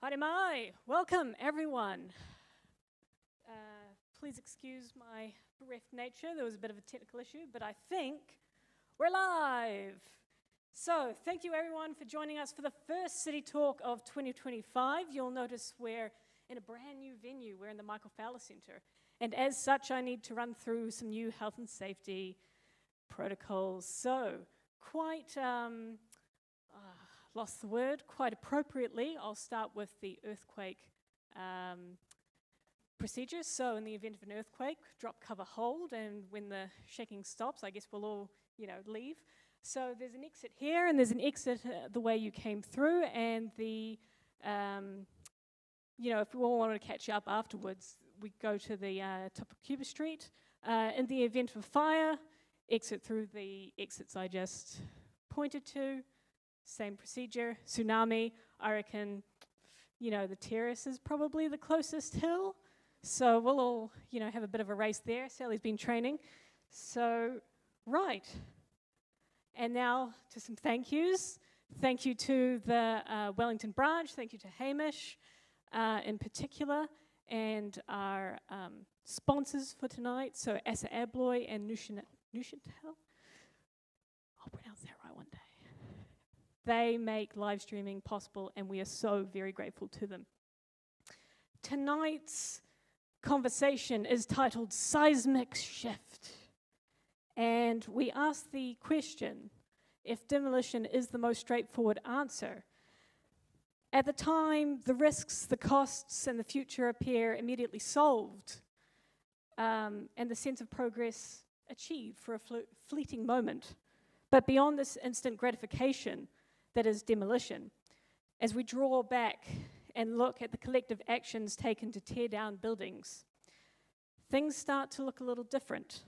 Haere mai! Welcome, everyone. Please excuse my bereft nature. There was a bit of a technical issue, but I think we're live. So, thank you, everyone, for joining us for the first City Talk of 2025. You'll notice we're in a brand new venue. We're in the Michael Fowler Centre. And as such, I need to run through some new health and safety protocols. So, quite... lost the word, quite appropriately, I'll start with the earthquake procedures. So in the event of an earthquake, drop, cover, hold, and when the shaking stops, I guess we'll all, leave. So there's an exit here, and there's an exit the way you came through, and the, if we all wanted to catch up afterwards, we go to the top of Cuba Street. In the event of a fire, exit through the exits I just pointed to. Same procedure. Tsunami, I reckon, the terrace is probably the closest hill. So we'll all, have a bit of a race there. Sally's been training. So, right. And now to some thank yous. Thank you to the Wellington branch. Thank you to Hamish in particular. And our sponsors for tonight. So Asa Abloy and Nushintel. I'll pronounce that right one day. They make live streaming possible, and we are so very grateful to them. Tonight's conversation is titled Seismic Shift. And we ask the question, if demolition is the most straightforward answer. At the time, the risks, the costs, and the future appear immediately solved, and the sense of progress achieved for a fleeting moment. But beyond this instant gratification, that is demolition, as we draw back and look at the collective actions taken to tear down buildings, things start to look a little different.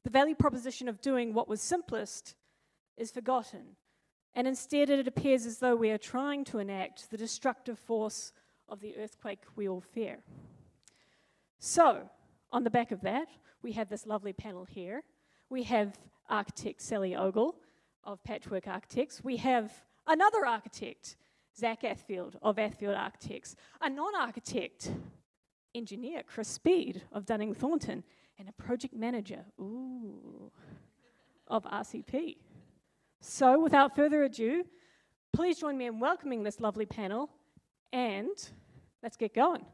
The value proposition of doing what was simplest is forgotten, and instead it appears as though we are trying to enact the destructive force of the earthquake we all fear. So, on the back of that, we have this lovely panel here. We have architect Sally Ogle of Patchwork Architects. We have another architect, Zach Athfield of Athfield Architects, a non-architect engineer, Chris Speed of Dunning Thornton, and a project manager, of RCP. So without further ado, please join me in welcoming this lovely panel, and let's get going.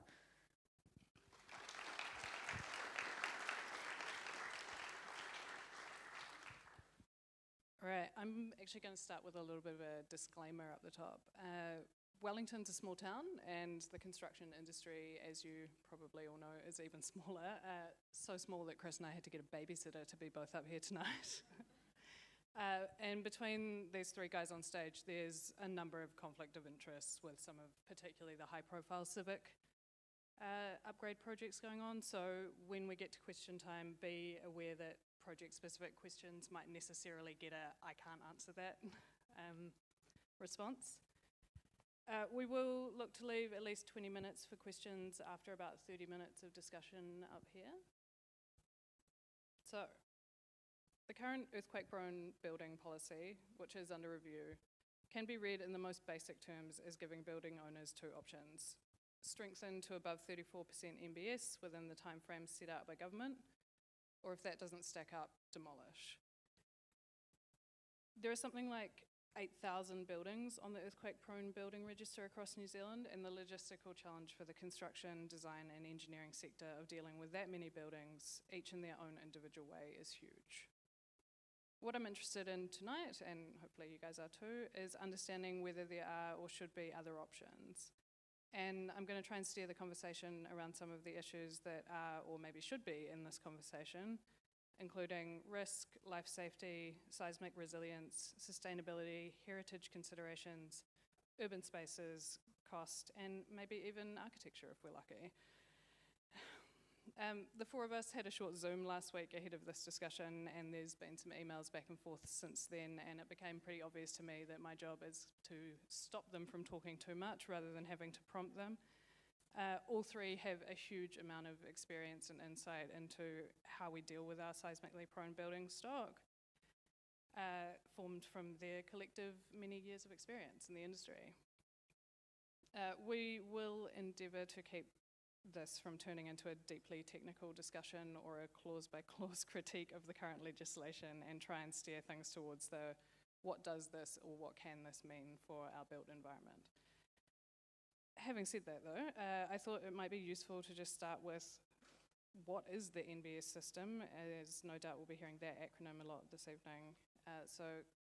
All right, I'm actually going to start with a little bit of a disclaimer up the top. Wellington's a small town, and the construction industry, as you probably all know, is even smaller. So small that Chris and I had to get a babysitter to be both up here tonight. And between these three guys on stage, there's a number of conflict of interests with some of particularly the high-profile civic upgrade projects going on. So when we get to question time, be aware that project-specific questions might necessarily get a I can't answer that response. We will look to leave at least 20 minutes for questions after about 30 minutes of discussion up here. So, the current earthquake-prone building policy, which is under review, can be read in the most basic terms as giving building owners two options: strengthen to above 34% MBS within the timeframe set out by government, or if that doesn't stack up, demolish. There are something like 8,000 buildings on the earthquake-prone building register across New Zealand, and the logistical challenge for the construction, design and engineering sector of dealing with that many buildings, each in their own individual way, is huge. What I'm interested in tonight, and hopefully you guys are too, is understanding whether there are or should be other options. And I'm going to try and steer the conversation around some of the issues that are or maybe should be in this conversation, including risk, life safety, seismic resilience, sustainability, heritage considerations, urban spaces, cost, and maybe even architecture if we're lucky. The four of us had a short Zoom last week ahead of this discussion, and there's been some emails back and forth since then, and it became pretty obvious to me that my job is to stop them from talking too much rather than having to prompt them. All three have a huge amount of experience and insight into how we deal with our seismically prone building stock, formed from their collective many years of experience in the industry. We will endeavour to keep this from turning into a deeply technical discussion or a clause-by-clause critique of the current legislation, and try and steer things towards the what does this or what can this mean for our built environment. Having said that though, I thought it might be useful to just start with what is the NBS system, as no doubt we'll be hearing that acronym a lot this evening. So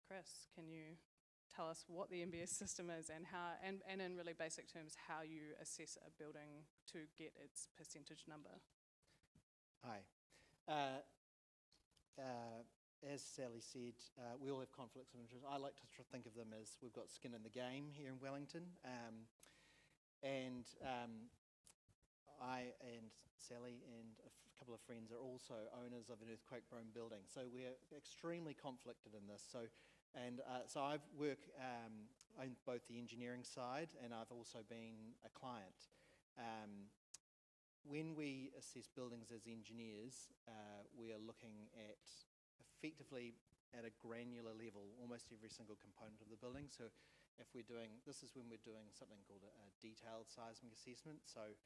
Chris, can you tell us what the NBS system is and how, and in really basic terms, how you assess a building to get its percentage number? Hi. As Sally said, we all have conflicts of interest. I like to think of them as we've got skin in the game here in Wellington. I and Sally and a couple of friends are also owners of an earthquake-prone building. So we're extremely conflicted in this. So I've worked on both the engineering side, and I've also been a client. When we assess buildings as engineers, we are looking at effectively at a granular level almost every single component of the building. So if we're doing, this is when we're doing something called a detailed seismic assessment. So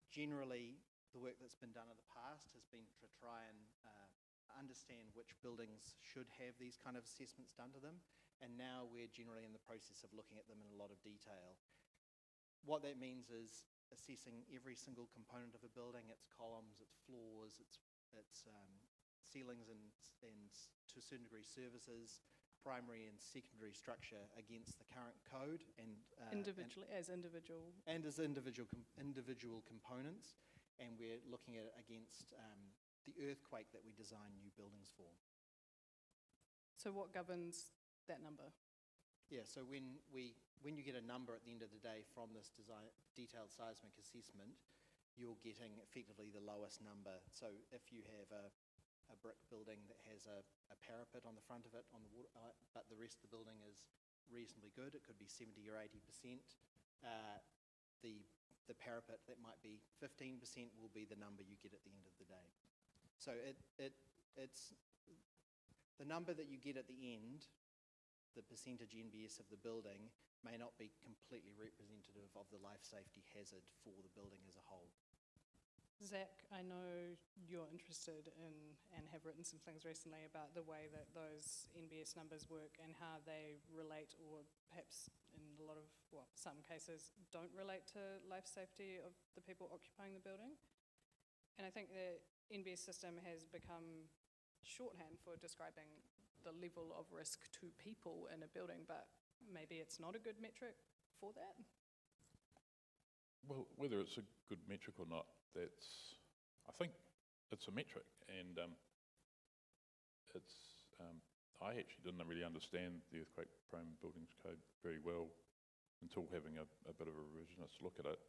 generally the work that's been done in the past has been to try and understand which buildings should have these kind of assessments done to them, and now we're generally in the process of looking at them in a lot of detail. What that means is assessing every single component of a building, its columns, its floors, its ceilings and to a certain degree services, primary and secondary structure against the current code and as individual components, and we're looking at it against the earthquake that we design new buildings for. So what governs that number? Yeah, so when you get a number at the end of the day from this detailed seismic assessment, you're getting effectively the lowest number. So if you have a brick building that has a parapet on the front of it, but the rest of the building is reasonably good, it could be 70 or 80%. The parapet that might be 15% will be the number you get at the end of the day. So it's the number that you get at the end, the percentage NBS of the building, may not be completely representative of the life safety hazard for the building as a whole. Zach, I know you're interested in and have written some things recently about the way that those NBS numbers work and how they relate, or perhaps in a lot of, well, some cases don't relate to life safety of the people occupying the building. And I think the NBS system has become shorthand for describing the level of risk to people in a building, but maybe it's not a good metric for that? Well, whether it's a good metric or not, I think it's a metric, and I actually didn't really understand the earthquake-prone buildings code very well until having a bit of a revisionist look at it.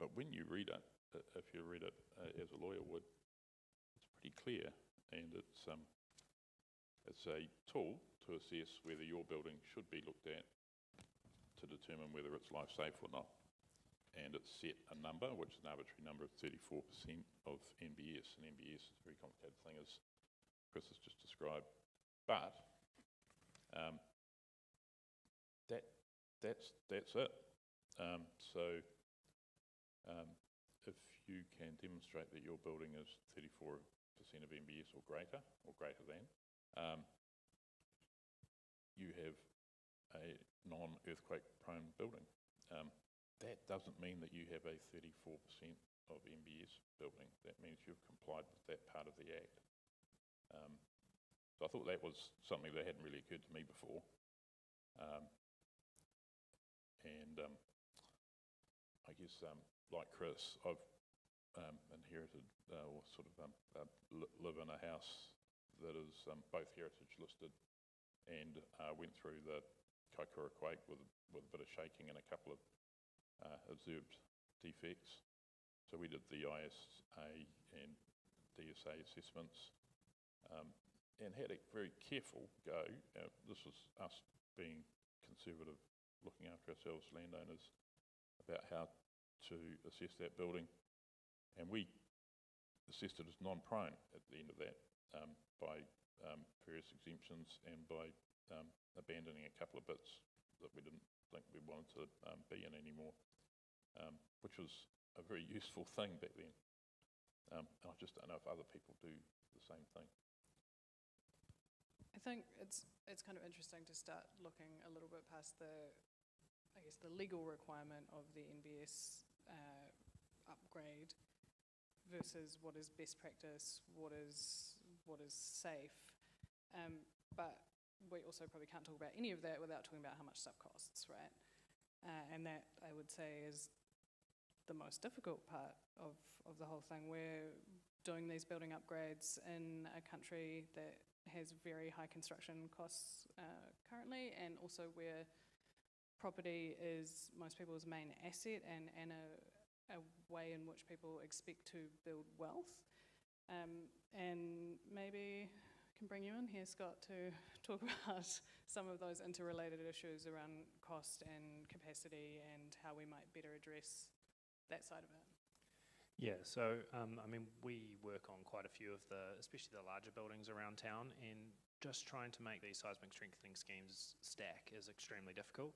But when you read it, if you read it as a lawyer would, it's pretty clear, and it's a tool to assess whether your building should be looked at to determine whether it's life safe or not. And it's set a number, which is an arbitrary number of 34% of NBS, and NBS is a very complicated thing, as Chris has just described. But that's it. If you can demonstrate that your building is 34% of NBS or greater than, you have a non-earthquake prone building. That doesn't mean that you have a 34% of NBS building. That means you've complied with that part of the Act. So I thought that was something that hadn't really occurred to me before. I guess, like Chris, I've inherited or sort of live in a house that is both heritage listed, and went through the Kaikoura quake with a bit of shaking and a couple of observed defects. So we did the ISA and DSA assessments, and had a very careful go. This was us being conservative, looking after ourselves, landowners, about how to assess that building. And we assessed it as non-prone at the end of that, by various exemptions and by abandoning a couple of bits that we didn't think we wanted to be in anymore, which was a very useful thing back then. And I just don't know if other people do the same thing. I think it's kind of interesting to start looking a little bit past the legal requirement of the NBS upgrade versus what is best practice, what is safe. But we also probably can't talk about any of that without talking about how much stuff costs, right? And that, I would say, is the most difficult part of the whole thing. We're doing these building upgrades in a country that has very high construction costs currently, and also where property is most people's main asset and a way in which people expect to build wealth. And maybe I can bring you in here, Scott, to talk about some of those interrelated issues around cost and capacity and how we might better address that side of it. Yeah, so I mean, we work on quite a few of especially the larger buildings around town, and just trying to make these seismic strengthening schemes stack is extremely difficult.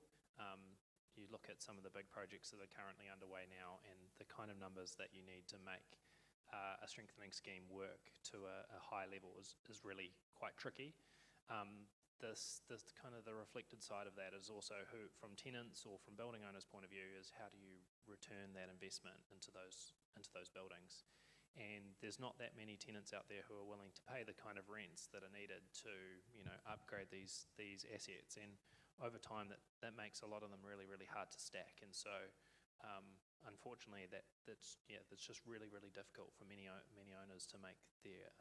You look at some of the big projects that are currently underway now, and the kind of numbers that you need to make a strengthening scheme work to a high level is really quite tricky. This kind of the reflected side of that is also from tenants or from building owners' point of view, is how do you return that investment into those buildings? And there's not that many tenants out there who are willing to pay the kind of rents that are needed to, upgrade these assets. And over time, that makes a lot of them really, really hard to stack. And so, unfortunately, that's just really, really difficult for many owners to make their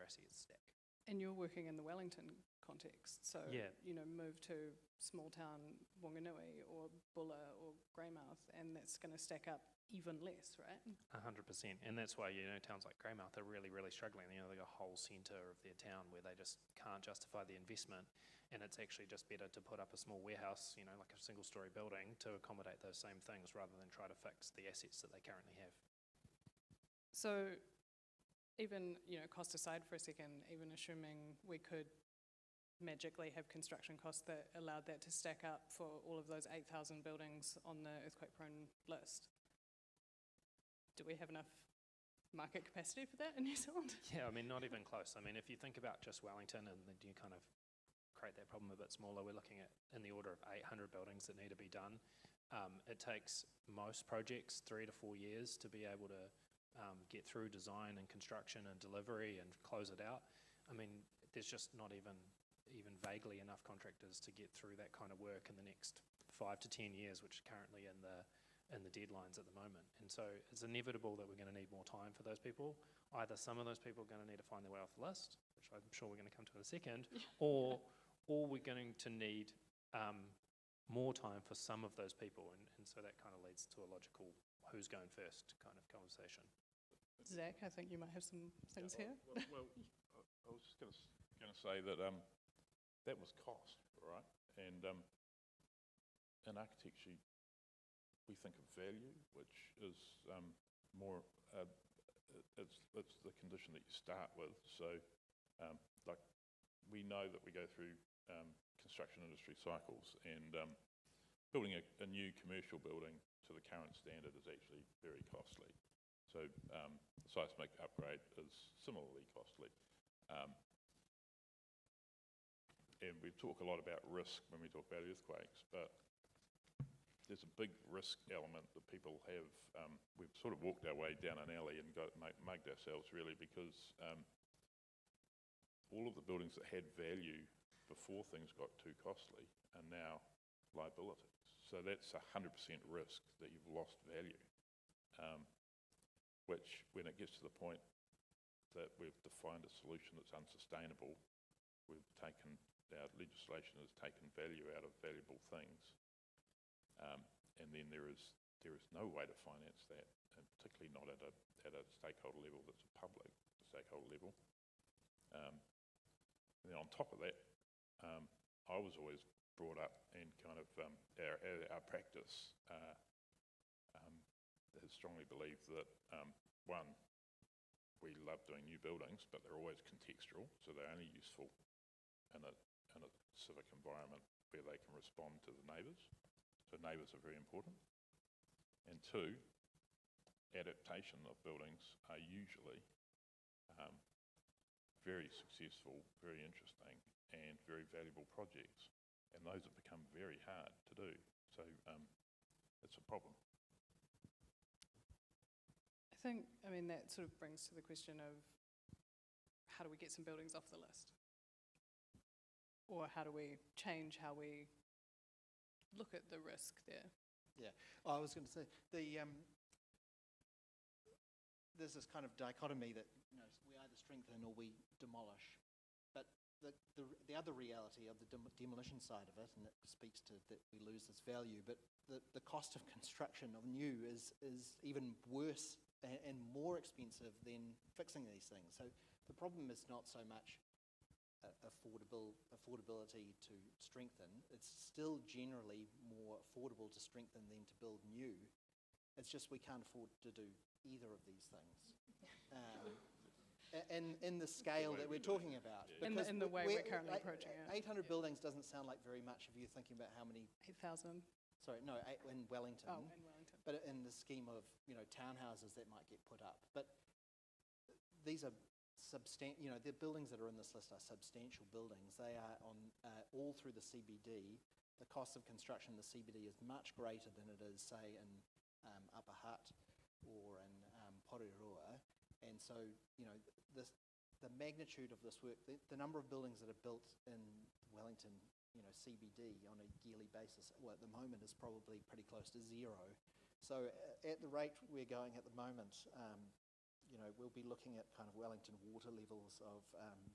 assets stack. And you're working in the Wellington context, so yeah. Move to small town Wanganui or Bulla or Greymouth, and that's going to stack up even less, right? 100%, and that's why towns like Greymouth are really, really struggling. They've got a whole centre of their town where they just can't justify the investment, and it's actually just better to put up a small warehouse, like a single-storey building, to accommodate those same things rather than try to fix the assets that they currently have. So, even cost aside for a second, even assuming we could magically have construction costs that allowed that to stack up for all of those 8,000 buildings on the earthquake-prone list, do we have enough market capacity for that in New Zealand? Yeah, I mean, not even close. I mean, if you think about just Wellington and then you kind of create that problem a bit smaller, we're looking at in the order of 800 buildings that need to be done. It takes most projects 3 to 4 years to be able to get through design and construction and delivery and close it out. I mean, there's just not even vaguely enough contractors to get through that kind of work in the next 5 to 10 years, which is currently in the deadlines at the moment. And so it's inevitable that we're going to need more time for those people. Either some of those people are going to need to find their way off the list, which I'm sure we're going to come to in a second, or we're going to need more time for some of those people. And so that kind of leads to a logical who's going first kind of conversation. Zach, I think you might have some things here. Well, I was just going to say that that was cost, right? And in architecture, we think of value, which is more, it's the condition that you start with. So, we know that we go through construction industry cycles, and building a new commercial building to the current standard is actually very costly. So, seismic upgrade is similarly costly. And we talk a lot about risk when we talk about earthquakes, but there's a big risk element that people have. We've sort of walked our way down an alley and mugged ourselves, really, because all of the buildings that had value before things got too costly are now liabilities. So that's 100% risk that you've lost value, which, when it gets to the point that we've defined a solution that's unsustainable, our legislation has taken value out of valuable things. And then there is no way to finance that, and particularly not at a stakeholder level that's a public stakeholder level. And then on top of that, I was always brought up in kind of our practice has strongly believed that one, we love doing new buildings, but they're always contextual, so they're only useful in a civic environment where they can respond to the neighbours. So neighbours are very important. And two, adaptation of buildings are usually very successful, very interesting, and very valuable projects. And those have become very hard to do. So it's a problem. I mean, that sort of brings to the question of how do we get some buildings off the list? Or how do we change how we look at the risk there? Yeah, I was going to say, there's this kind of dichotomy that, you know, we either strengthen or we demolish. But the other reality of the demolition side of it, and it speaks to that we lose this value, but the cost of construction of new is even worse and more expensive than fixing these things. So the problem is not so much affordability to strengthen. It's still generally more affordable to strengthen than to build new. It's just we can't afford to do either of these things. In the scale that we're talking about. In the way we're currently approaching it. 800 buildings doesn't sound like very much if you're thinking about how many... 8,000. Sorry, no, in Wellington. Oh, in Wellington. But in the scheme of, you know, townhouses that might get put up. But these are you know, the buildings that are in this list are substantial buildings. They are on all through the CBD. The cost of construction in the CBD is much greater than it is, say, in Upper Hutt or in Porirua. And so, you know, the magnitude of this work, the number of buildings that are built in Wellington, you know, CBD on a yearly basis, well, at the moment is probably pretty close to zero. So at the rate we're going at the moment, you know, we'll be looking at kind of Wellington water levels of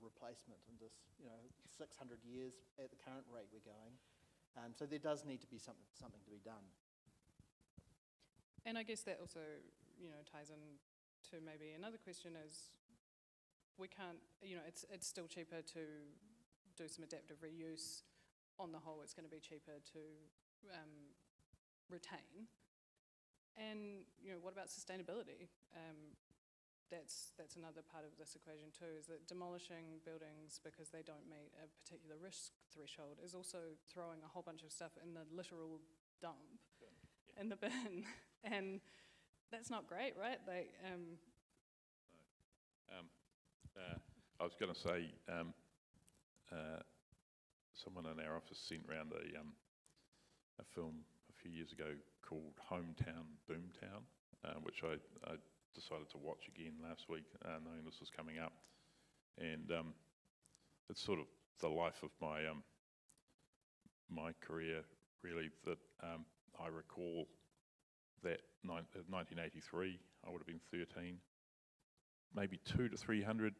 replacement in this, you know, 600 years at the current rate we're going. So there does need to be something to be done. And I guess that also, you know, ties in to maybe another question is, we can't, you know, it's still cheaper to do some adaptive reuse. On the whole, it's going to be cheaper to retain. And, you know, what about sustainability? That's another part of this equation too, is that demolishing buildings because they don't meet a particular risk threshold is also throwing a whole bunch of stuff in the literal dump, in the bin. And that's not great, right? Like, I was going to say, someone in our office sent round a film a few years ago called Hometown, Boomtown, which I decided to watch again last week, knowing this was coming up. And it's sort of the life of my my career, really, that I recall that 1983, I would have been 13, maybe 200 to 300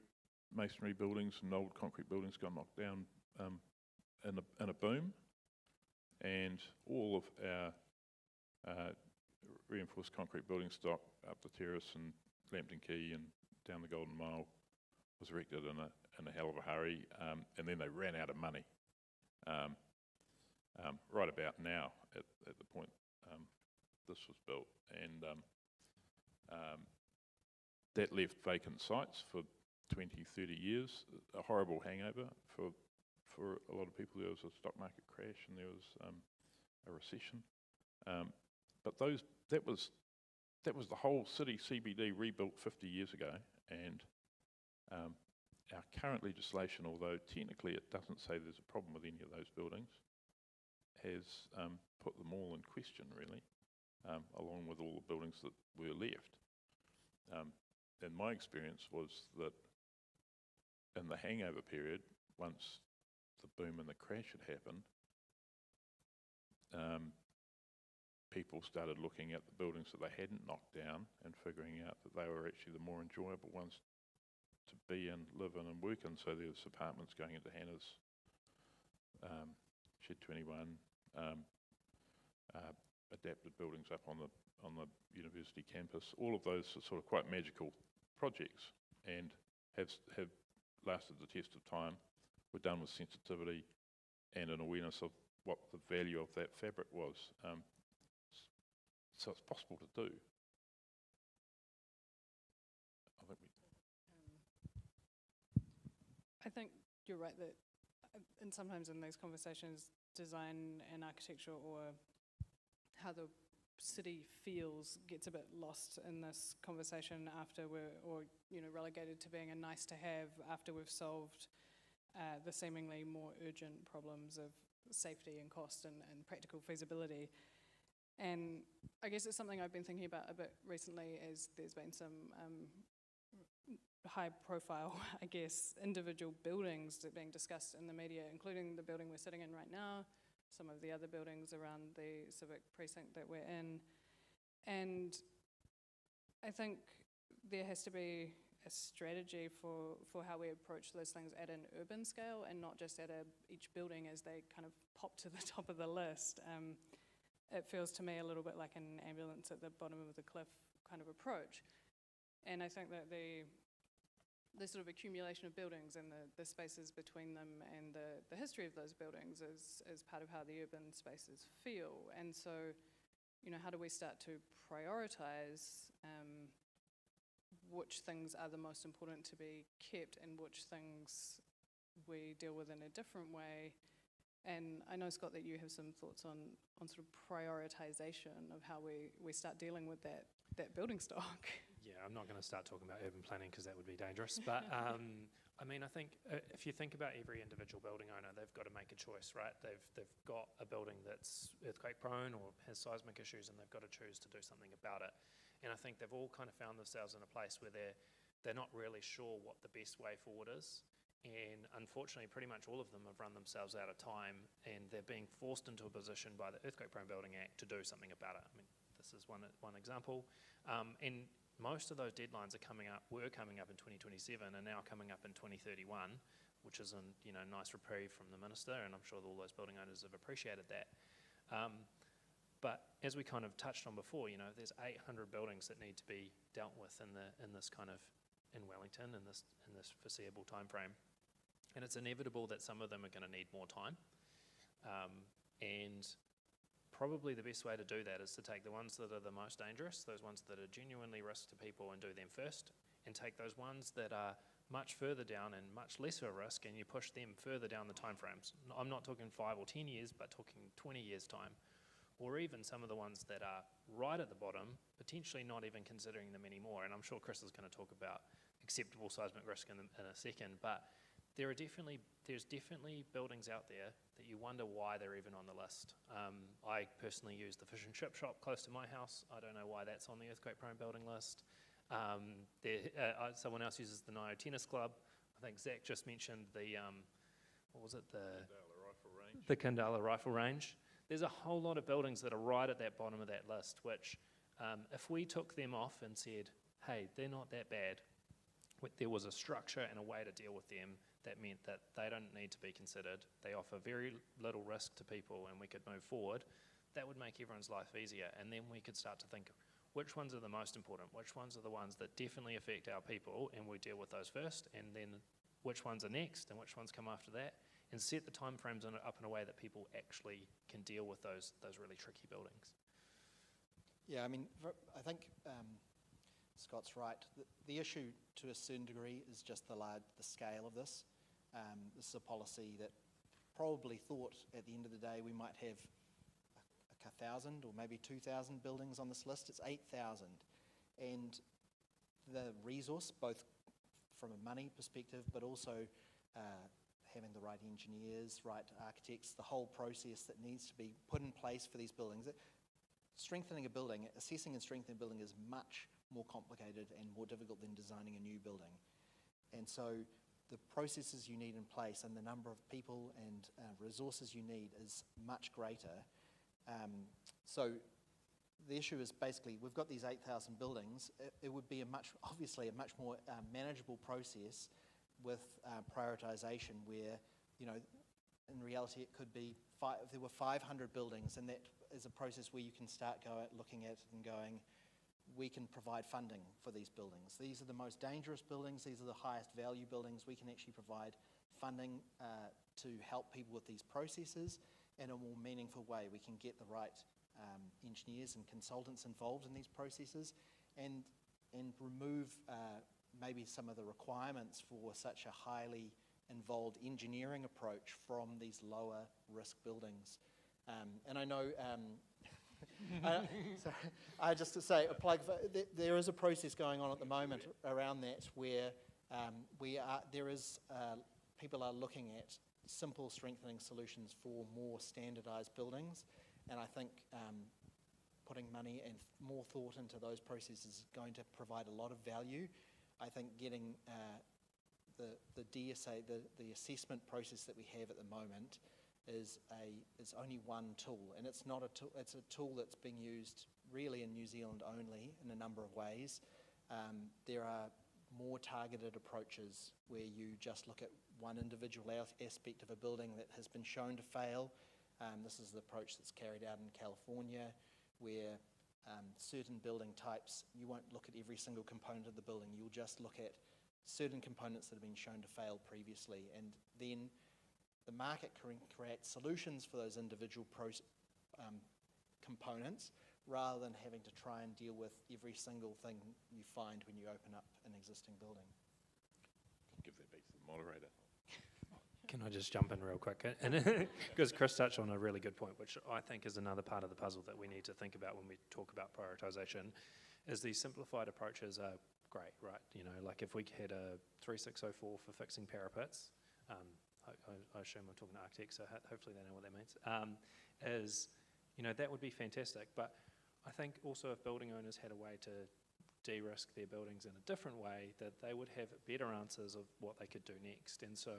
masonry buildings and old concrete buildings got knocked down in a boom, and all of our reinforced concrete building stock up the terrace and Lambton Quay and down the Golden Mile was erected in a hell of a hurry, and then they ran out of money. Right about now, at the point this was built, and that left vacant sites for 20, 30 years, a horrible hangover for a lot of people. There was a stock market crash and there was a recession. But that was the whole city CBD rebuilt 50 years ago, and our current legislation, although technically it doesn't say there's a problem with any of those buildings, has put them all in question, really, along with all the buildings that were left. And my experience was that in the hangover period, once the boom and the crash had happened, people started looking at the buildings that they hadn't knocked down and figuring out that they were actually the more enjoyable ones to be in, live in and work in. So there's apartments going into Hannah's, Shed 21, adapted buildings up on the university campus. All of those are sort of quite magical projects and have lasted the test of time. Were done with sensitivity and an awareness of what the value of that fabric was. So it's possible to do. I think you're right that, and sometimes in those conversations, design and architecture, or how the city feels, gets a bit lost in this conversation after relegated to being a nice to have after we've solved the seemingly more urgent problems of safety and cost and practical feasibility. And I guess it's something I've been thinking about a bit recently, as there's been some high profile, I guess, individual buildings that are being discussed in the media, including the building we're sitting in right now, some of the other buildings around the civic precinct that we're in. And I think there has to be a strategy for how we approach those things at an urban scale, and not just at each building as they kind of pop to the top of the list. It feels to me a little bit like an ambulance at the bottom of the cliff kind of approach. And I think that the sort of accumulation of buildings and the spaces between them and the history of those buildings is part of how the urban spaces feel. And so, how do we start to prioritize which things are the most important to be kept and which things we deal with in a different way? And I know, Scott, that you have some thoughts on sort of prioritization of how we start dealing with that building stock. Yeah, I'm not going to start talking about urban planning because that would be dangerous. But I mean, I think if you think about every individual building owner, they've got to make a choice, right? They've got a building that's earthquake prone or has seismic issues, and they've got to choose to do something about it. And I think they've all kind of found themselves in a place where they're not really sure what the best way forward is. And unfortunately, pretty much all of them have run themselves out of time, and they're being forced into a position by the Earthquake Prone Building Act to do something about it. I mean, this is one example. And most of those deadlines were coming up in 2027 and now coming up in 2031, which is a nice reprieve from the minister, and I'm sure all those building owners have appreciated that. But as we kind of touched on before, there's 800 buildings that need to be dealt with in Wellington in this foreseeable time frame. And it's inevitable that some of them are going to need more time. And probably the best way to do that is to take the ones that are the most dangerous, those ones that are genuinely risk to people, and do them first, and take those ones that are much further down and much less of a risk, and you push them further down the time frames. I'm not talking 5 or 10 years, but talking 20 years time. Or even some of the ones that are right at the bottom, potentially not even considering them anymore. And I'm sure Chris is going to talk about acceptable seismic risk in a second, but there's definitely buildings out there that you wonder why they're even on the list. I personally use the fish and chip shop close to my house. I don't know why that's on the earthquake prone building list. Someone else uses the Nio Tennis Club. I think Zach just mentioned the Kandala Rifle Range. There's a whole lot of buildings that are right at that bottom of that list, which if we took them off and said, hey, they're not that bad, there was a structure and a way to deal with them that meant that they don't need to be considered, they offer very little risk to people, and we could move forward, that would make everyone's life easier. And then we could start to think, which ones are the most important, which ones are the ones that definitely affect our people, and we deal with those first, and then which ones are next and which ones come after that, and set the time frames up in a way that people actually can deal with those really tricky buildings. Yeah, I mean, I think Scott's right. The issue to a certain degree is just the scale of this. This is a policy that probably thought at the end of the day we might have 1,000 or maybe 2,000 buildings on this list. It's 8,000. And the resource, both from a money perspective, but also having the right engineers, right architects, the whole process that needs to be put in place for these buildings. Strengthening a building, assessing and strengthening a building is much more complicated and more difficult than designing a new building. And so the processes you need in place and the number of people and resources you need is much greater. So the issue is basically, we've got these 8,000 buildings. It would be obviously a much more manageable process with prioritisation where, in reality it could be, if there were 500 buildings, and that is a process where you can start looking at it and going, we can provide funding for these buildings. These are the most dangerous buildings, these are the highest value buildings. We can actually provide funding to help people with these processes in a more meaningful way. We can get the right engineers and consultants involved in these processes and remove maybe some of the requirements for such a highly involved engineering approach from these lower risk buildings. And I know, so I just to say, there is a process going on at the moment around that where people are looking at simple strengthening solutions for more standardized buildings, and I think putting money and more thought into those processes is going to provide a lot of value. I think getting the DSA, the assessment process that we have at the moment is only one tool, and it's not a tool. It's a tool that's being used really in New Zealand only in a number of ways. There are more targeted approaches where you just look at one individual aspect of a building that has been shown to fail. This is the approach that's carried out in California, where certain building types, you won't look at every single component of the building, you'll just look at certain components that have been shown to fail previously, and then the market can create solutions for those individual components rather than having to try and deal with every single thing you find when you open up an existing building. Give that back to the moderator. Can I just jump in real quick? And because Chris touched on a really good point, which I think is another part of the puzzle that we need to think about when we talk about prioritisation, is these simplified approaches are great, right? You know, like if we had a 3604 for fixing parapets, I assume I'm talking to architects, so hopefully they know what that means, that would be fantastic. But I think also if building owners had a way to de-risk their buildings in a different way, that they would have better answers of what they could do next. And so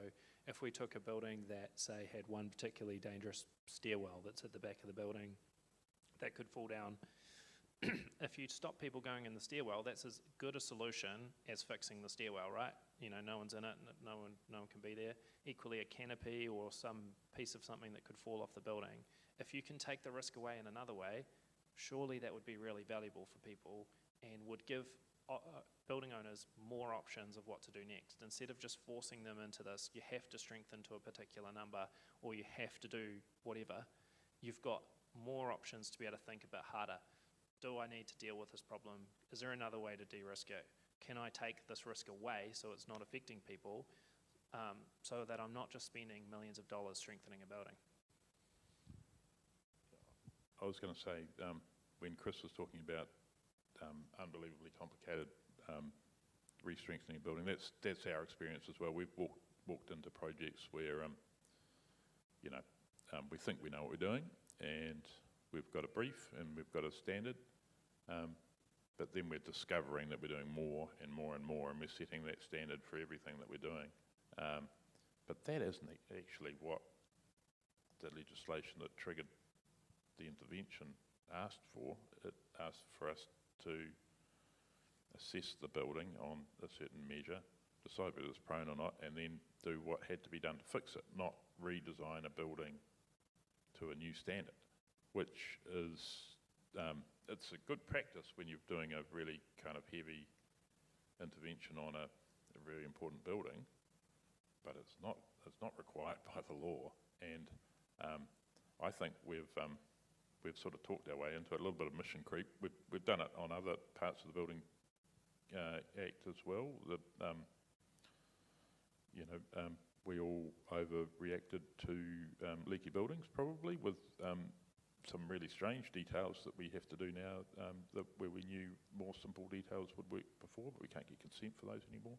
if we took a building that, say, had one particularly dangerous stairwell that's at the back of the building that could fall down, if you stop people going in the stairwell, that's as good a solution as fixing the stairwell, right? You know, no one's in it, no one can be there. Equally, a canopy or some piece of something that could fall off the building. If you can take the risk away in another way, surely that would be really valuable for people and would give building owners more options of what to do next. Instead of just forcing them into this, you have to strengthen to a particular number or you have to do whatever, you've got more options to be able to think about harder. Do I need to deal with this problem? Is there another way to de-risk it? Can I take this risk away so it's not affecting people, so that I'm not just spending millions of dollars strengthening a building? I was going to say, when Chris was talking about unbelievably complicated re-strengthening a building, that's our experience as well. We've walked into projects where, we think we know what we're doing, and we've got a brief and we've got a standard, but then we're discovering that we're doing more and more and more, and we're setting that standard for everything that we're doing. But that isn't actually what the legislation that triggered the intervention asked for. It asked for us to assess the building on a certain measure, decide whether it's prone or not, and then do what had to be done to fix it, not redesign a building to a new standard, which is, it's a good practice when you're doing a really kind of heavy intervention on a really important building, but it's not required by the law. And I think we've sort of talked our way into it, a little bit of mission creep. We've done it on other parts of the Building Act as well. We all overreacted to leaky buildings, probably, with some really strange details that we have to do now, where we knew more simple details would work before, but we can't get consent for those anymore.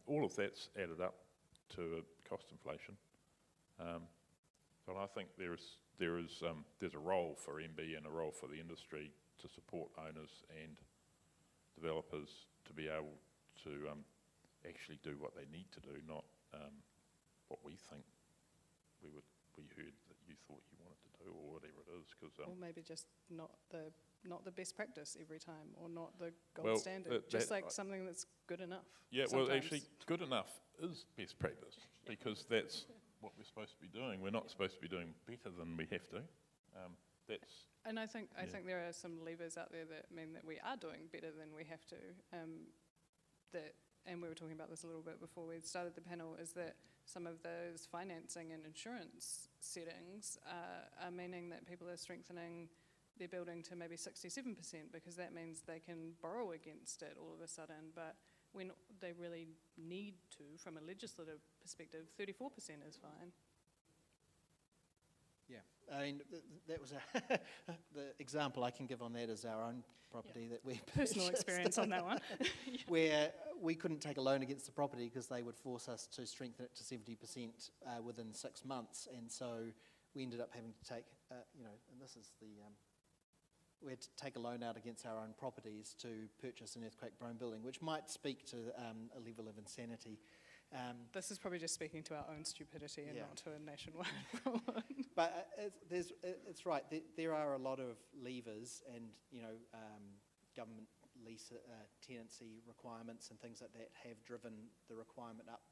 All of that's added up to cost inflation. So I think there's a role for MB and a role for the industry to support owners and developers to be able to actually do what they need to do, not what we think we heard that you thought you wanted to do, or whatever it is. Or maybe just not the best practice every time, or not the gold standard. Something that's good enough. Yeah, sometimes. Well, actually, good enough is best practice, because that's what we're supposed to be doing. We're not supposed to be doing better than we have to. And I think there are some levers out there that mean that we are doing better than we have to. And we were talking about this a little bit before we started the panel, is that some of those financing and insurance settings are meaning that people are strengthening their building to maybe 67%, because that means they can borrow against it all of a sudden. But when they really need to, from a legislative perspective, 34% is fine. Yeah, I mean, that was the example I can give on that is our own property that we Personal purchased, experience on that one. where we couldn't take a loan against the property because they would force us to strengthen it to 70% within 6 months, and so we ended up having to take, and this is the, we had to take a loan out against our own properties to purchase an earthquake-prone building, which might speak to a level of insanity. This is probably just speaking to our own stupidity and Yeah. not to a nationwide problem. But it's right. There are a lot of levers, and government lease tenancy requirements and things like that have driven the requirement up.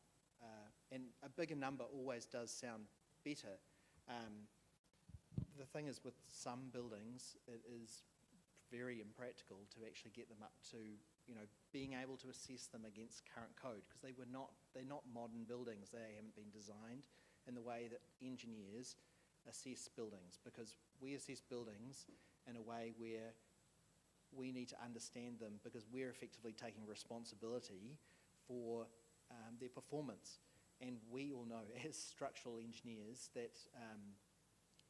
And a bigger number always does sound better. The thing is, with some buildings, it is very impractical to actually get them up to, being able to assess them against current code, because they're not modern buildings. They haven't been designed in the way that engineers assess buildings, because we assess buildings in a way where we need to understand them, because we're effectively taking responsibility for their performance. And we all know as structural engineers that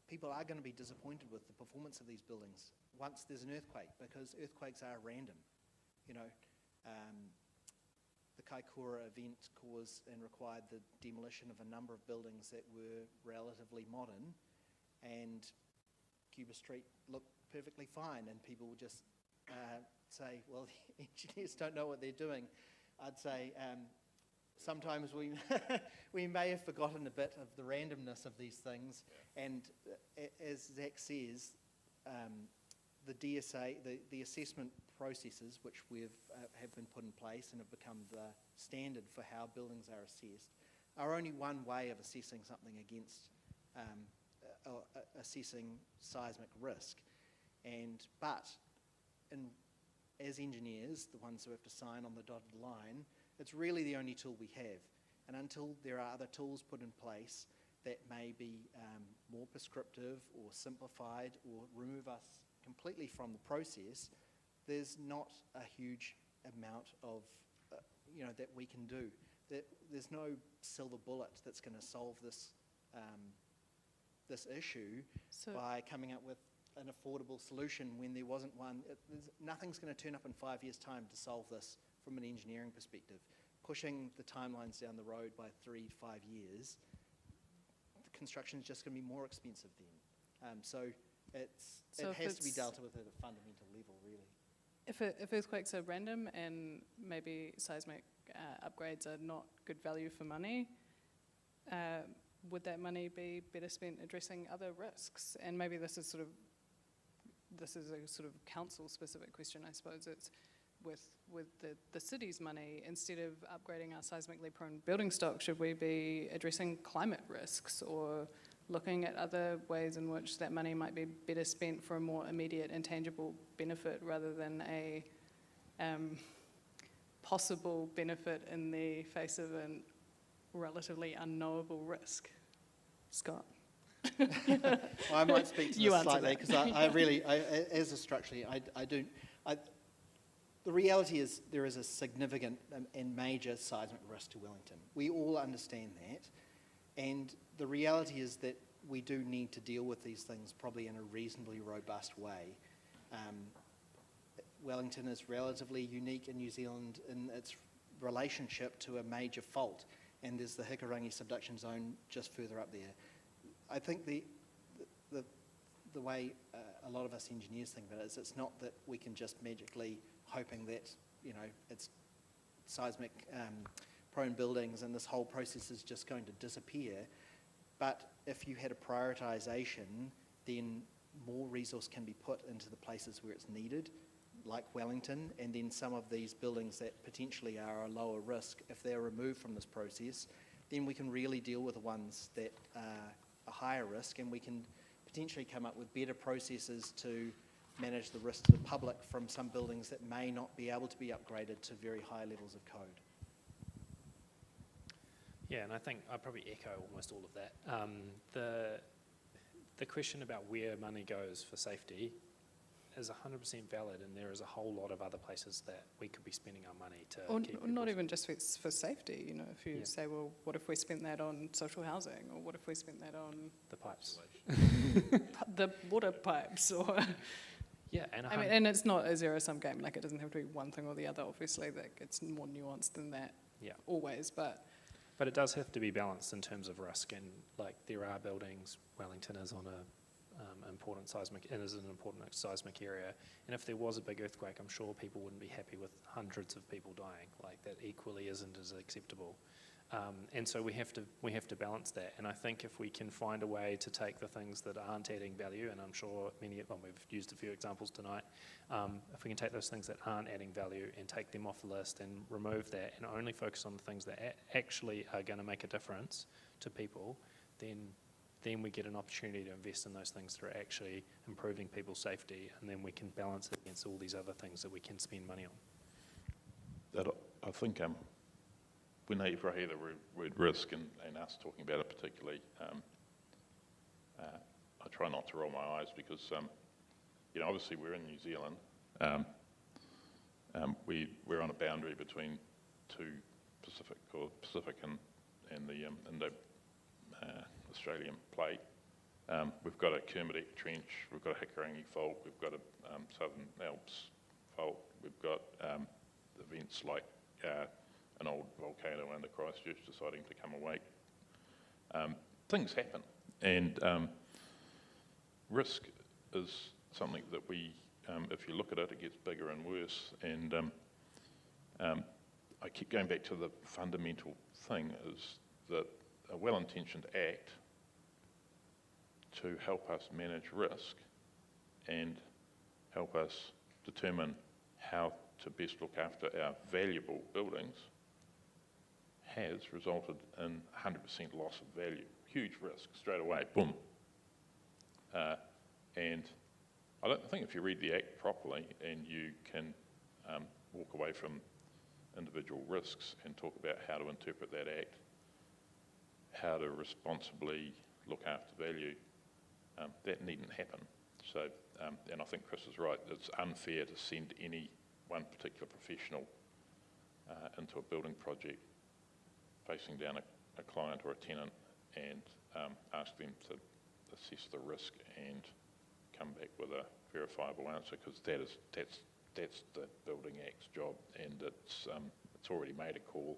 people are going to be disappointed with the performance of these buildings once there's an earthquake, because earthquakes are random. The Kaikoura event caused and required the demolition of a number of buildings that were relatively modern, and Cuba Street looked perfectly fine, and people would just say, well, the engineers don't know what they're doing. I'd say sometimes we may have forgotten a bit of the randomness of these things, and as Zach says, the DSA, the assessment processes which have been put in place and have become the standard for how buildings are assessed, are only one way of assessing something against assessing seismic risk. But as engineers, the ones who have to sign on the dotted line, it's really the only tool we have. And until there are other tools put in place that may be more prescriptive or simplified or remove us completely from the process, there's not a huge amount of, that we can do. There's no silver bullet that's going to solve this issue by coming up with an affordable solution when there wasn't one. Nothing's going to turn up in 5 years' time to solve this from an engineering perspective. Pushing the timelines down the road by 3 to 5 years, the construction is just going to be more expensive then. So it has to be dealt with at a fundamental level, really. If earthquakes are random and maybe seismic upgrades are not good value for money, would that money be better spent addressing other risks? And maybe this is a sort of council-specific question, I suppose. It's with the city's money, instead of upgrading our seismically prone building stock, should we be addressing climate risks or looking at other ways in which that money might be better spent for a more immediate and tangible benefit rather than a possible benefit in the face of a relatively unknowable risk? Scott? Well, I might speak to this slightly, because I really, as a structurally, the reality is there is a significant and major seismic risk to Wellington. We all understand that, and the reality is that we do need to deal with these things probably in a reasonably robust way. Wellington is relatively unique in New Zealand in its relationship to a major fault, and there's the Hikurangi subduction zone just further up there. I think the way a lot of us engineers think about it is it's not that we can just magically hoping that it's seismic prone buildings and this whole process is just going to disappear. But if you had a prioritisation, then more resource can be put into the places where it's needed, like Wellington, and then some of these buildings that potentially are a lower risk, if they're removed from this process, then we can really deal with the ones that are a higher risk, and we can potentially come up with better processes to manage the risk to the public from some buildings that may not be able to be upgraded to very high levels of code. Yeah, and I think I probably echo almost all of that. The question about where money goes for safety is 100% valid, and there is a whole lot of other places that we could be spending our money to Or keep not people even just for safety, you know, if you Yeah. say, well, what if we spent that on social housing, or what if we spent that on the pipes. the water pipes, or Yeah, and I mean, and it's not a zero-sum game. Like, it doesn't have to be one thing or the other. Obviously, that it's more nuanced than that. Yeah. Always, but But it does have to be balanced in terms of risk, and like there are buildings. Wellington is on a important seismic, it is an important seismic area, and if there was a big earthquake, I'm sure people wouldn't be happy with hundreds of people dying. Like that equally isn't as acceptable, and so we have to balance that. And I think if we can find a way to take the things that aren't adding value, and I'm sure we've used a few examples tonight, if we can take those things that aren't adding value and take them off the list and remove that, and only focus on the things that actually are going to make a difference to people, then we get an opportunity to invest in those things that are actually improving people's safety, and then we can balance it against all these other things that we can spend money on. That I think whenever I hear the word risk and us talking about it particularly, I try not to roll my eyes because, you know, obviously we're in New Zealand. We're on a boundary between two Pacific and the Australian plate. We've got a Kermadec Trench, we've got a Hikarangi Fault, we've got a Southern Alps Fault, we've got events like an old volcano under Christchurch deciding to come awake. Things happen, and risk is something that we, if you look at it, it gets bigger and worse. And I keep going back to the fundamental thing is that a well-intentioned act to help us manage risk and help us determine how to best look after our valuable buildings has resulted in 100% loss of value. Huge risk straight away, boom. And I don't think if you read the Act properly and you can walk away from individual risks and talk about how to interpret that Act, how to responsibly look after value, that needn't happen. So, and I think Chris is right, it's unfair to send any one particular professional into a building project facing down a client or a tenant and ask them to assess the risk and come back with a verifiable answer, because that's the Building Act's job, and it's already made a call.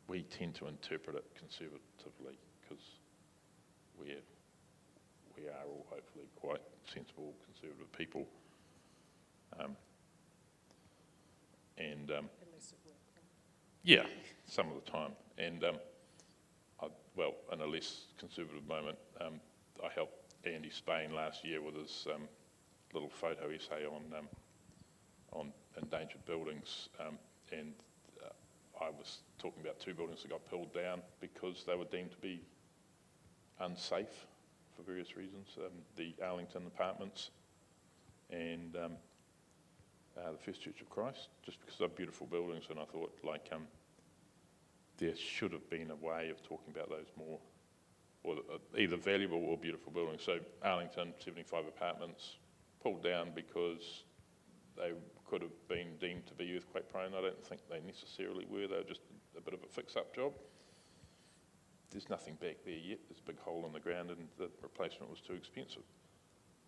We tend to interpret it conservatively because we are all hopefully quite sensible, conservative people. Yeah, some of the time. And well, in a less conservative moment, I helped Andy Spain last year with his little photo essay on endangered buildings, and I was talking about two buildings that got pulled down because they were deemed to be unsafe for various reasons. The Arlington Apartments and the First Church of Christ, just because they're beautiful buildings, and I thought, like, there should have been a way of talking about those more, or either valuable or beautiful buildings. So Arlington, 75 apartments, pulled down because they could have been deemed to be earthquake prone. I don't think they necessarily were. They were just a bit of a fix-up job. There's nothing back there yet. There's a big hole in the ground, and the replacement was too expensive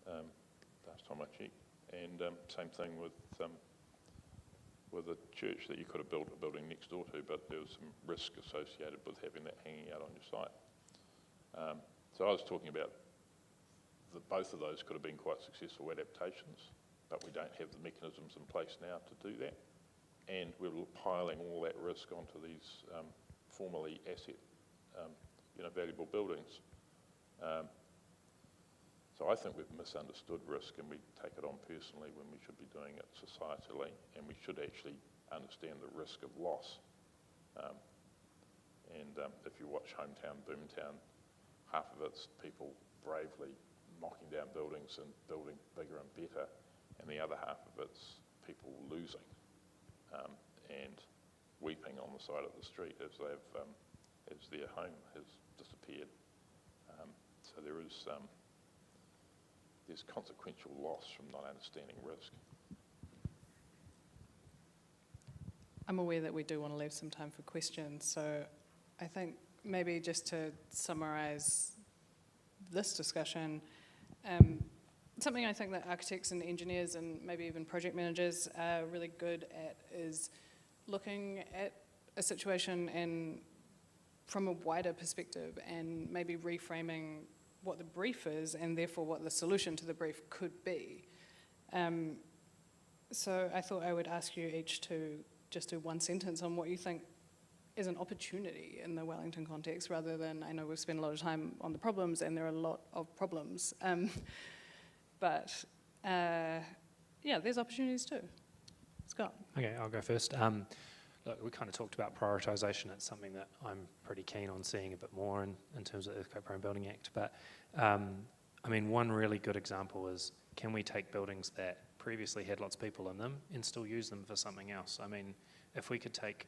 last time I checked. And same thing with a church that you could have built a building next door to, but there was some risk associated with having that hanging out on your site. So I was talking about that both of those could have been quite successful adaptations, but we don't have the mechanisms in place now to do that. And we're piling all that risk onto these formerly asset, valuable buildings. So I think we've misunderstood risk, and we take it on personally when we should be doing it societally, and we should actually understand the risk of loss. And if you watch Hometown, Boomtown, half of it's people bravely knocking down buildings and building bigger and better, and the other half of it's people losing and weeping on the side of the street as their home has disappeared. So there is there's consequential loss from not understanding risk. I'm aware that we do want to leave some time for questions, so I think maybe just to summarise this discussion, something I think that architects and engineers and maybe even project managers are really good at is looking at a situation and from a wider perspective and maybe reframing what the brief is and therefore what the solution to the brief could be. So I thought I would ask you each to just do one sentence on what you think is an opportunity in the Wellington context, rather than, I know we've spent a lot of time on the problems and there are a lot of problems, but yeah, there's opportunities too. Scott. Okay, I'll go first. Look, we kind of talked about prioritisation. It's something that I'm pretty keen on seeing a bit more in terms of the Earthquake Prone Building Act. But I mean, one really good example is, can we take buildings that previously had lots of people in them and still use them for something else? I mean, if we could take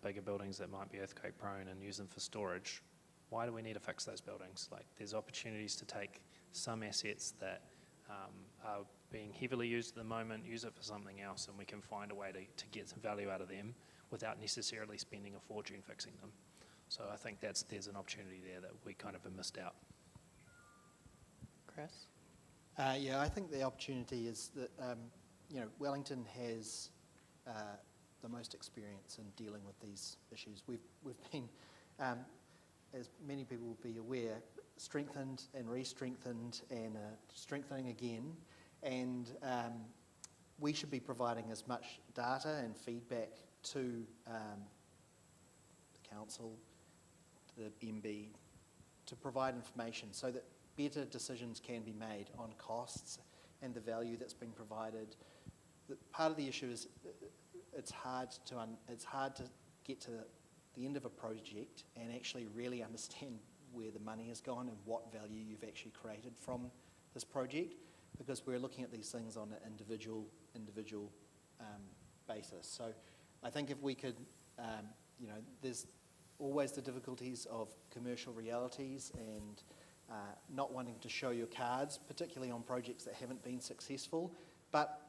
bigger buildings that might be earthquake prone and use them for storage, why do we need to fix those buildings? Like, there's opportunities to take some assets that are being heavily used at the moment, use it for something else, and we can find a way to get some value out of them without necessarily spending a fortune fixing them. So I think there's an opportunity there that we kind of have missed out. Chris? Yeah, I think the opportunity is that, Wellington has the most experience in dealing with these issues. We've been, as many people will be aware, strengthened and re-strengthened and strengthening again, and we should be providing as much data and feedback to the council, the MB, to provide information so that better decisions can be made on costs and the value that's been provided. Part of the issue is it's hard to get to the end of a project and actually really understand where the money has gone and what value you've actually created from this project, because we're looking at these things on an individual basis. So I think if we could, there's always the difficulties of commercial realities and not wanting to show your cards, particularly on projects that haven't been successful. But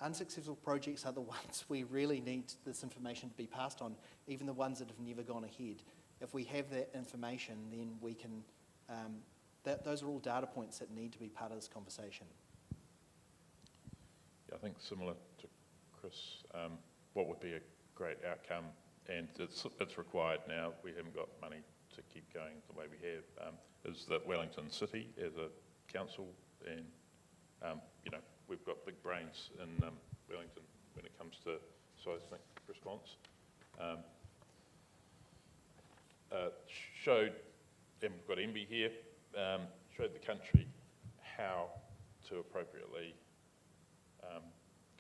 unsuccessful projects are the ones we really need this information to be passed on, even the ones that have never gone ahead. If we have that information, then we can, those are all data points that need to be part of this conversation. Yeah, I think similar to Chris, what would be a great outcome, and it's required now, we haven't got money to keep going the way we have, is that Wellington City as a council, and we've got big brains in Wellington when it comes to seismic response. Showed, and we've got MB here, showed the country how to appropriately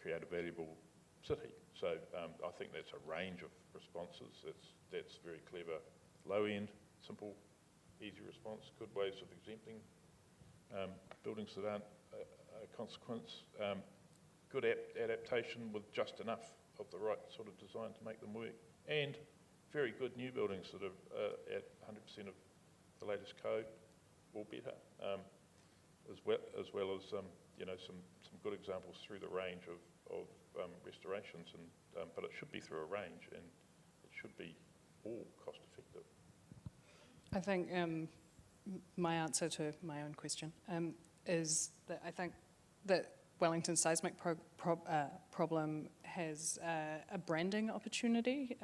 create a valuable city. So I think that's a range of responses. That's very clever, low end, simple, easy response, good ways of exempting buildings that aren't a consequence, good adaptation with just enough of the right sort of design to make them work, and very good new buildings that are at 100% of the latest code or better, as well as some good examples through the range of restorations, and but it should be through a range, and it should be all cost effective. I think my answer to my own question is that I think that Wellington's seismic problem has a branding opportunity.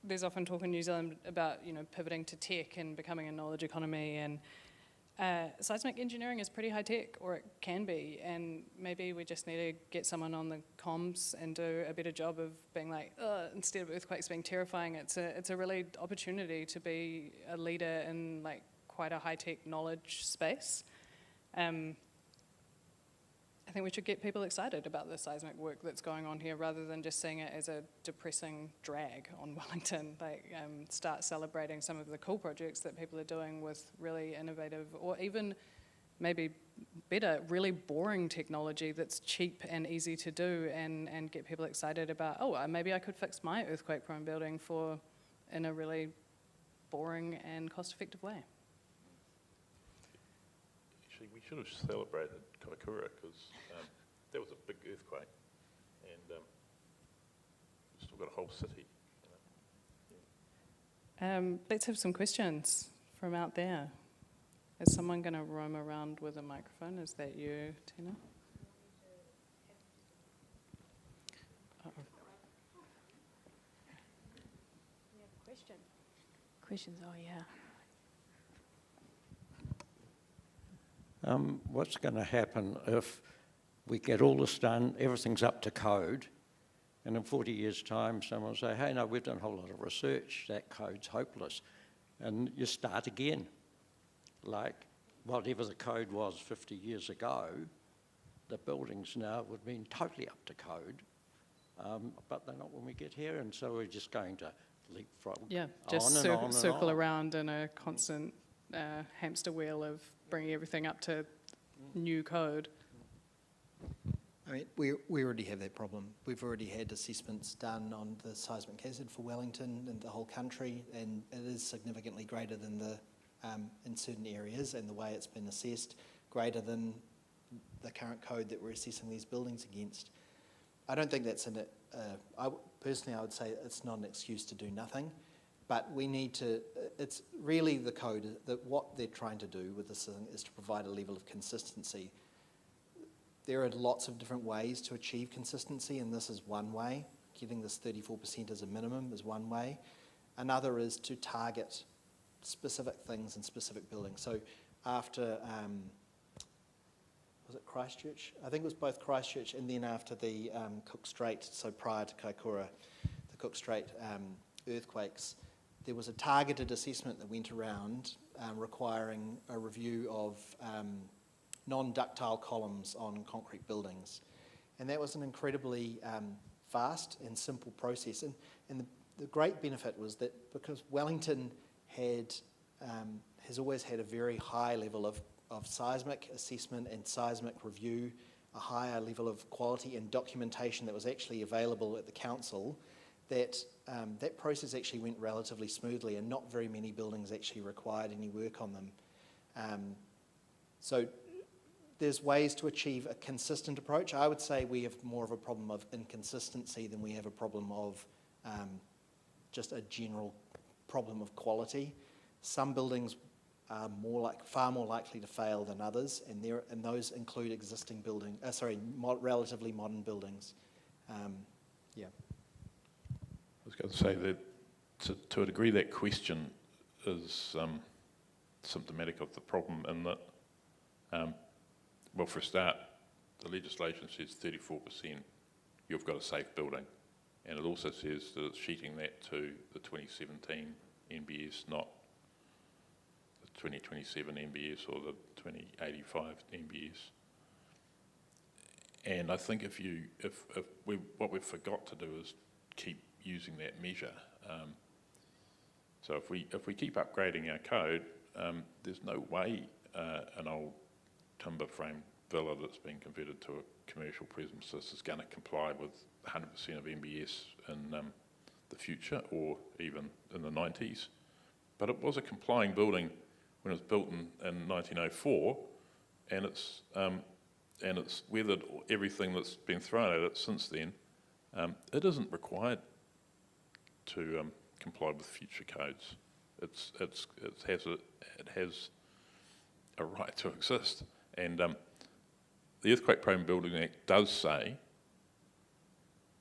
There's often talk in New Zealand about pivoting to tech and becoming a knowledge economy, and seismic engineering is pretty high tech, or it can be, and maybe we just need to get someone on the comms and do a better job of being like, instead of earthquakes being terrifying, it's a really opportunity to be a leader in like quite a high tech knowledge space. I think we should get people excited about the seismic work that's going on here, rather than just seeing it as a depressing drag on Wellington. Like, start celebrating some of the cool projects that people are doing with really innovative, or even maybe better, really boring technology that's cheap and easy to do, and get people excited about, maybe I could fix my earthquake-prone building in a really boring and cost-effective way. Actually, we should have celebrated Kaikoura, because that was a big earthquake, and we've still got a whole city. Let's have some questions from out there. Is someone going to roam around with a microphone? Is that you, Tina? Questions, oh yeah. What's going to happen if we get all this done, everything's up to code, and in 40 years' time someone will say, hey, no, we've done a whole lot of research, that code's hopeless, and you start again. Like whatever the code was 50 years ago, the buildings now would have been totally up to code, but they're not when we get here, and so we're just going to leapfrog just on and on circle and on. around in a constant hamster wheel of bringing everything up to new code. I mean, we already have that problem. We've already had assessments done on the seismic hazard for Wellington and the whole country, and it is significantly greater than the, in certain areas, and the way it's been assessed, greater than the current code that we're assessing these buildings against. I don't think that's personally I would say it's not an excuse to do nothing, but we need to, it's really the code, that what they're trying to do with this thing is to provide a level of consistency. There are lots of different ways to achieve consistency, and this is one way. Getting this 34% as a minimum is one way. Another is to target specific things in specific buildings. So after, was it Christchurch? I think it was both Christchurch and then after the Cook Strait, so prior to Kaikoura, the Cook Strait earthquakes, there was a targeted assessment that went around requiring a review of non-ductile columns on concrete buildings. And that was an incredibly fast and simple process. And the great benefit was that because Wellington has always had a very high level of seismic assessment and seismic review, a higher level of quality and documentation that was actually available at the council, that that process actually went relatively smoothly, and not very many buildings actually required any work on them. So there's ways to achieve a consistent approach. I would say we have more of a problem of inconsistency than we have a problem of just a general problem of quality. Some buildings are far more likely to fail than others, and those include existing relatively modern buildings. Yeah. I was going to say that to a degree that question is symptomatic of the problem in that, well, for a start, the legislation says 34% you've got a safe building, and it also says that it's sheeting that to the 2017 NBS, not the 2027 NBS or the 2085 NBS. And I think what we've forgot to do is keep using that measure. So if we keep upgrading our code, there's no way an old timber frame villa that's been converted to a commercial premises is going to comply with 100% of MBS in the future, or even in the 90s. But it was a complying building when it was built in 1904, and it's weathered everything that's been thrown at it since then. It isn't required to comply with future codes. It has a right to exist. And the Earthquake-Prone Building Act does say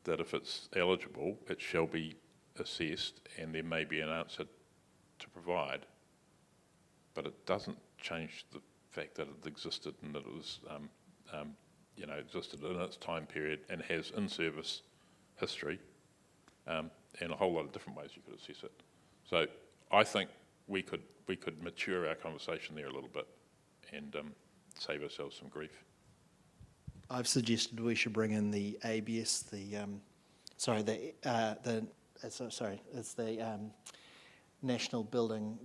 that if it's eligible, it shall be assessed, and there may be an answer to provide. But it doesn't change the fact that it existed and that it was, existed in its time period and has in-service history, and a whole lot of different ways you could assess it. So I think we could mature our conversation there a little bit and save ourselves some grief. I've suggested we should bring in the ABS, it's the National Building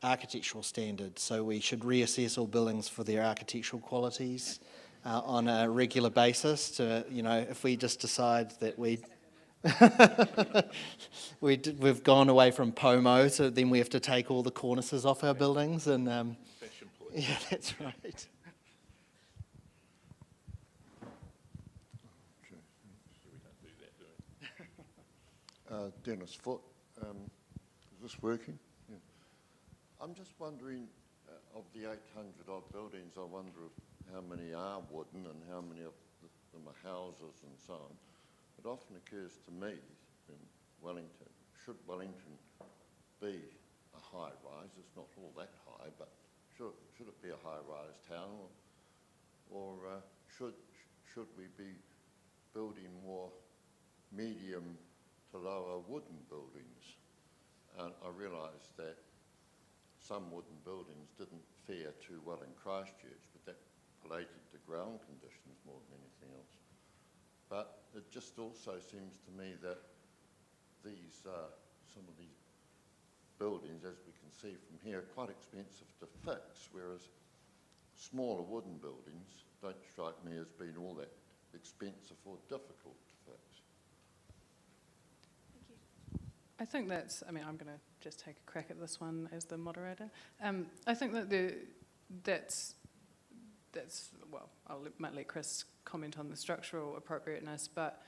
Architectural Standard. So we should reassess all buildings for their architectural qualities on a regular basis. To, if we just decide that we've gone away from POMO, so then we have to take all the cornices off our buildings, and yeah, that's right. Dennis Foote. Is this working? Yeah. I'm just wondering, of the 800 odd buildings, I wonder how many are wooden and how many of them are houses and so on. It often occurs to me in Wellington, should Wellington be a high rise? It's not all that high, but should it be a high rise town, or should we be building more medium to lower wooden buildings? And I realise that some wooden buildings didn't fare too well in Christchurch, but that related to ground conditions more than anything else. But it just also seems to me that these, some of these buildings, as we can see from here, are quite expensive to fix, whereas smaller wooden buildings don't strike me as being all that expensive or difficult to fix. Thank you. I think that's, I mean, I'm going to just take a crack at this one as the moderator. I think that that's well, might let Chris comment on the structural appropriateness, but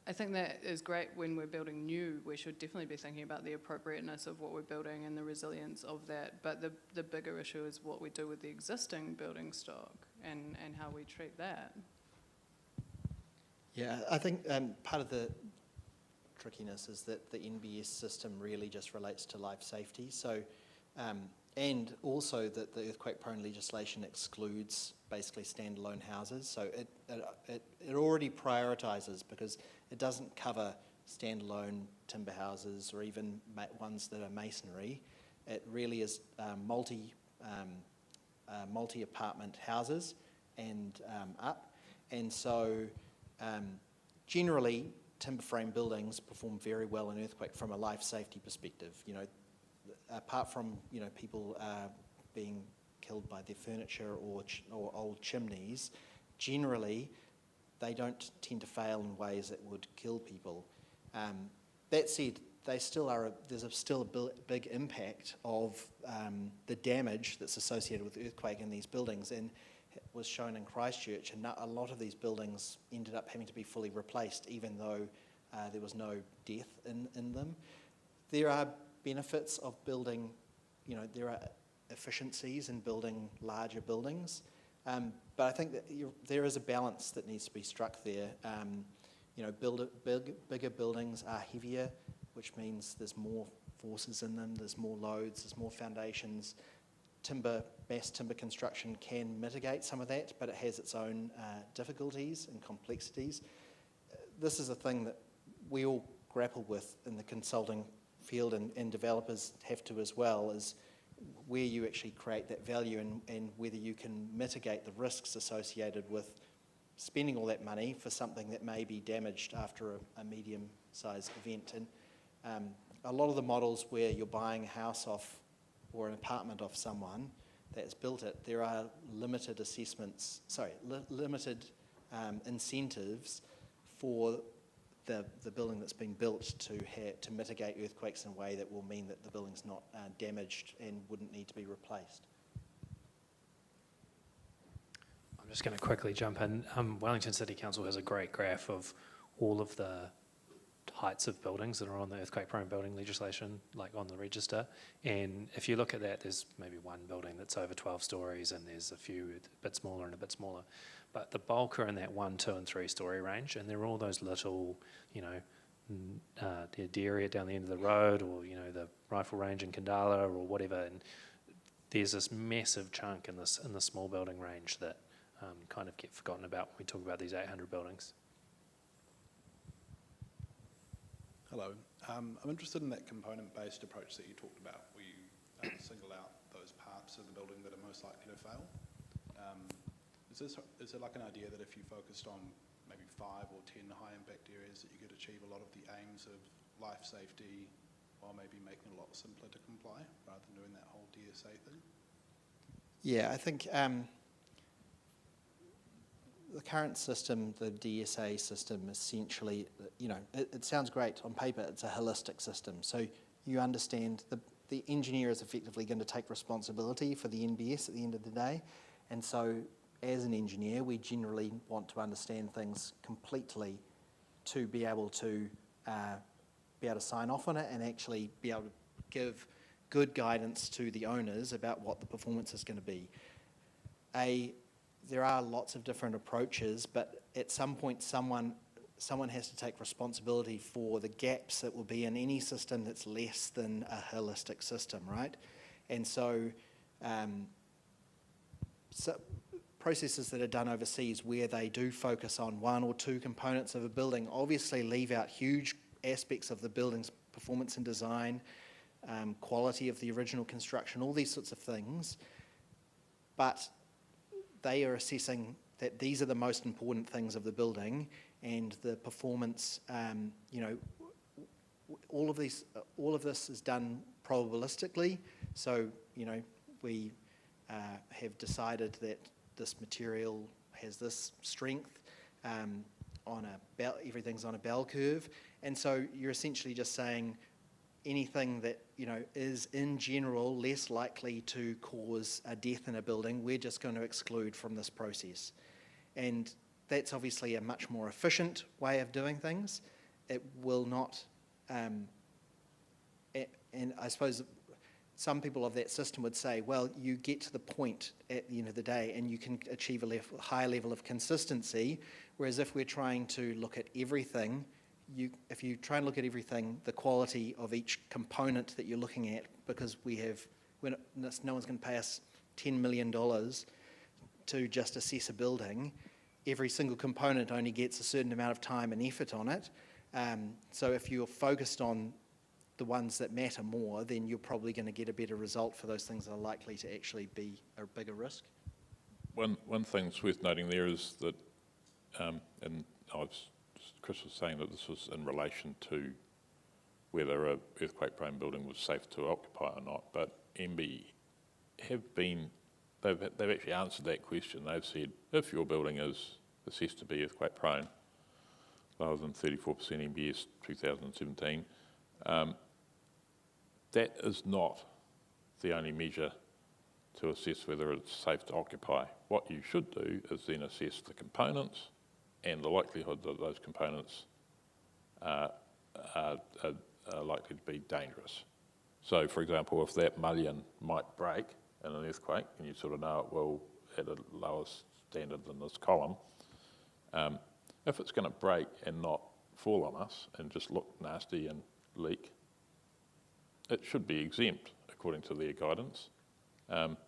I think that is great when we're building new. We should definitely be thinking about the appropriateness of what we're building and the resilience of that, but the bigger issue is what we do with the existing building stock and how we treat that. Yeah, I think part of the trickiness is that the NBS system really just relates to life safety. So, and also that the earthquake-prone legislation excludes basically standalone houses. So it already prioritises, because it doesn't cover standalone timber houses or even ones that are masonry. It really is multi-apartment houses and up. And so generally, timber frame buildings perform very well in earthquake from a life safety perspective. You know, apart from people being killed by their furniture or old chimneys, generally they don't tend to fail in ways that would kill people. That said, they still are. There's still a big impact of the damage that's associated with earthquake in these buildings, and it was shown in Christchurch. And a lot of these buildings ended up having to be fully replaced, even though there was no death in them. There are benefits of building, there are efficiencies in building larger buildings, but I think that there is a balance that needs to be struck there. Bigger buildings are heavier, which means there's more forces in them, there's more loads, there's more foundations. Mass timber construction can mitigate some of that, but it has its own difficulties and complexities. This is a thing that we all grapple with in the consulting field, and developers have to as well, is where you actually create that value and whether you can mitigate the risks associated with spending all that money for something that may be damaged after a medium-sized event. And a lot of the models where you're buying a house off or an apartment off someone that's built it, there are limited incentives for the building that's being built to mitigate earthquakes in a way that will mean that the building's not damaged and wouldn't need to be replaced. I'm just going to quickly jump in. Wellington City Council has a great graph of all of the heights of buildings that are on the earthquake-prone building legislation, like on the register. And if you look at that, there's maybe one building that's over 12 stories, and there's a few a bit smaller and a bit smaller. But the bulk are in that 1, 2 and 3 story range, and they're all those little, the area down the end of the road, or, the rifle range in Kandala or whatever. And there's this massive chunk in the small building range that kind of get forgotten about when we talk about these 800 buildings. Hello. I'm interested in that component-based approach that you talked about, where you single out those parts of the building that are most likely to fail. Is there like an idea that if you focused on maybe 5 or 10 high-impact areas, that you could achieve a lot of the aims of life safety while maybe making it a lot simpler to comply, rather than doing that whole DSA thing? Yeah, I think the current system, the DSA system, essentially, it sounds great on paper. It's a holistic system. So you understand the engineer is effectively going to take responsibility for the NBS at the end of the day. And so as an engineer, we generally want to understand things completely to be able to be able to sign off on it and actually be able to give good guidance to the owners about what the performance is going to be. There are lots of different approaches, but at some point someone has to take responsibility for the gaps that will be in any system that's less than a holistic system, right? And so, processes that are done overseas where they do focus on one or two components of a building obviously leave out huge aspects of the building's performance and design, quality of the original construction, all these sorts of things, but they are assessing that these are the most important things of the building, and the performance, all of this is done probabilistically. So, we have decided that this material has this strength everything's on a bell curve, and so you're essentially just saying anything that is in general less likely to cause a death in a building, we're just going to exclude from this process. And that's obviously a much more efficient way of doing things. It will not, and I suppose some people of that system would say, well, you get to the point at the end of the day and you can achieve a high level of consistency, whereas if we're trying to look at everything, if you try and look at everything, the quality of each component that you're looking at, because no one's going to pay us $10 million to just assess a building, every single component only gets a certain amount of time and effort on it. So if you're focused on the ones that matter more, then you're probably going to get a better result for those things that are likely to actually be a bigger risk. One thing that's worth noting there is that, and Chris was saying that this was in relation to whether an earthquake-prone building was safe to occupy or not, but MB they've actually answered that question. They've said, if your building is assessed to be earthquake-prone, lower than 34% MBS 2017, that is not the only measure to assess whether it's safe to occupy. What you should do is then assess the components and the likelihood that those components are likely to be dangerous. So, for example, if that mullion might break in an earthquake, and you sort of know it will at a lower standard than this column, if it's going to break and not fall on us and just look nasty and leak, it should be exempt according to their guidance. But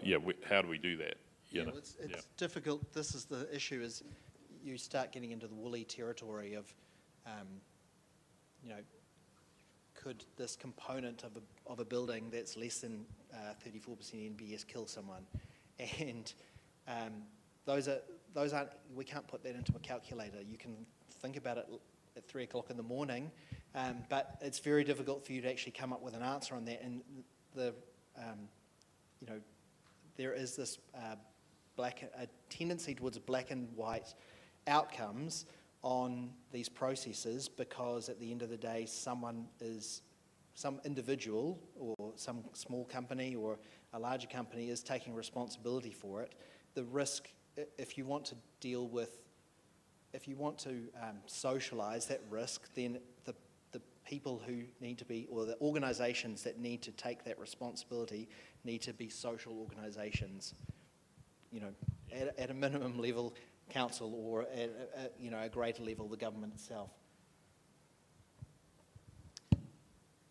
yeah, how do we do that? Well, it's difficult. This is the issue: is you start getting into the woolly territory of, could this component of a building that's less than 34% NBS kill someone? And those aren't. We can't put that into a calculator. You can think about it at 3 o'clock in the morning, but it's very difficult for you to actually come up with an answer on that. And there is this a tendency towards black and white outcomes on these processes, because at the end of the day, some individual or some small company or a larger company is taking responsibility for it. The risk, if you want to socialise that risk, then the people who need to be, or the organisations that need to take that responsibility need to be social organisations, at a minimum level, council, or at a greater level, the government itself.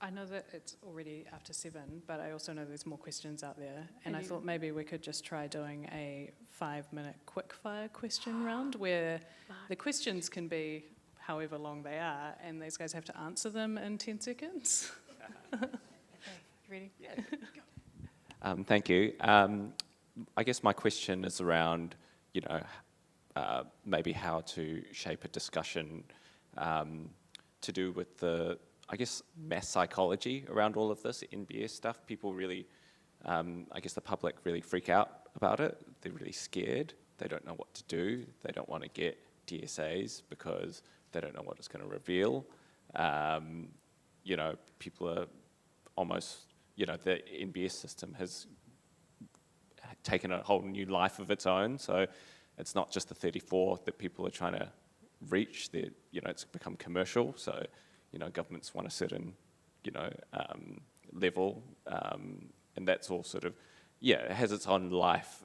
I know that it's already after 7, but I also know there's more questions out there, and I thought maybe we could just try doing a 5-minute quick-fire question round where the questions can be however long they are, and these guys have to answer them in 10 seconds. Okay, ready? Yeah. Thank you. I guess my question is around, maybe how to shape a discussion to do with the, I guess, mass psychology around all of this NBS stuff. People really, I guess the public really freak out about it. They're really scared. They don't know what to do. They don't want to get DSAs because they don't know what it's going to reveal. People are almost, the NBS system has taken a whole new life of its own. So it's not just the 34 that people are trying to reach. It's become commercial, so governments want a certain level, and that's all sort of it has its own life.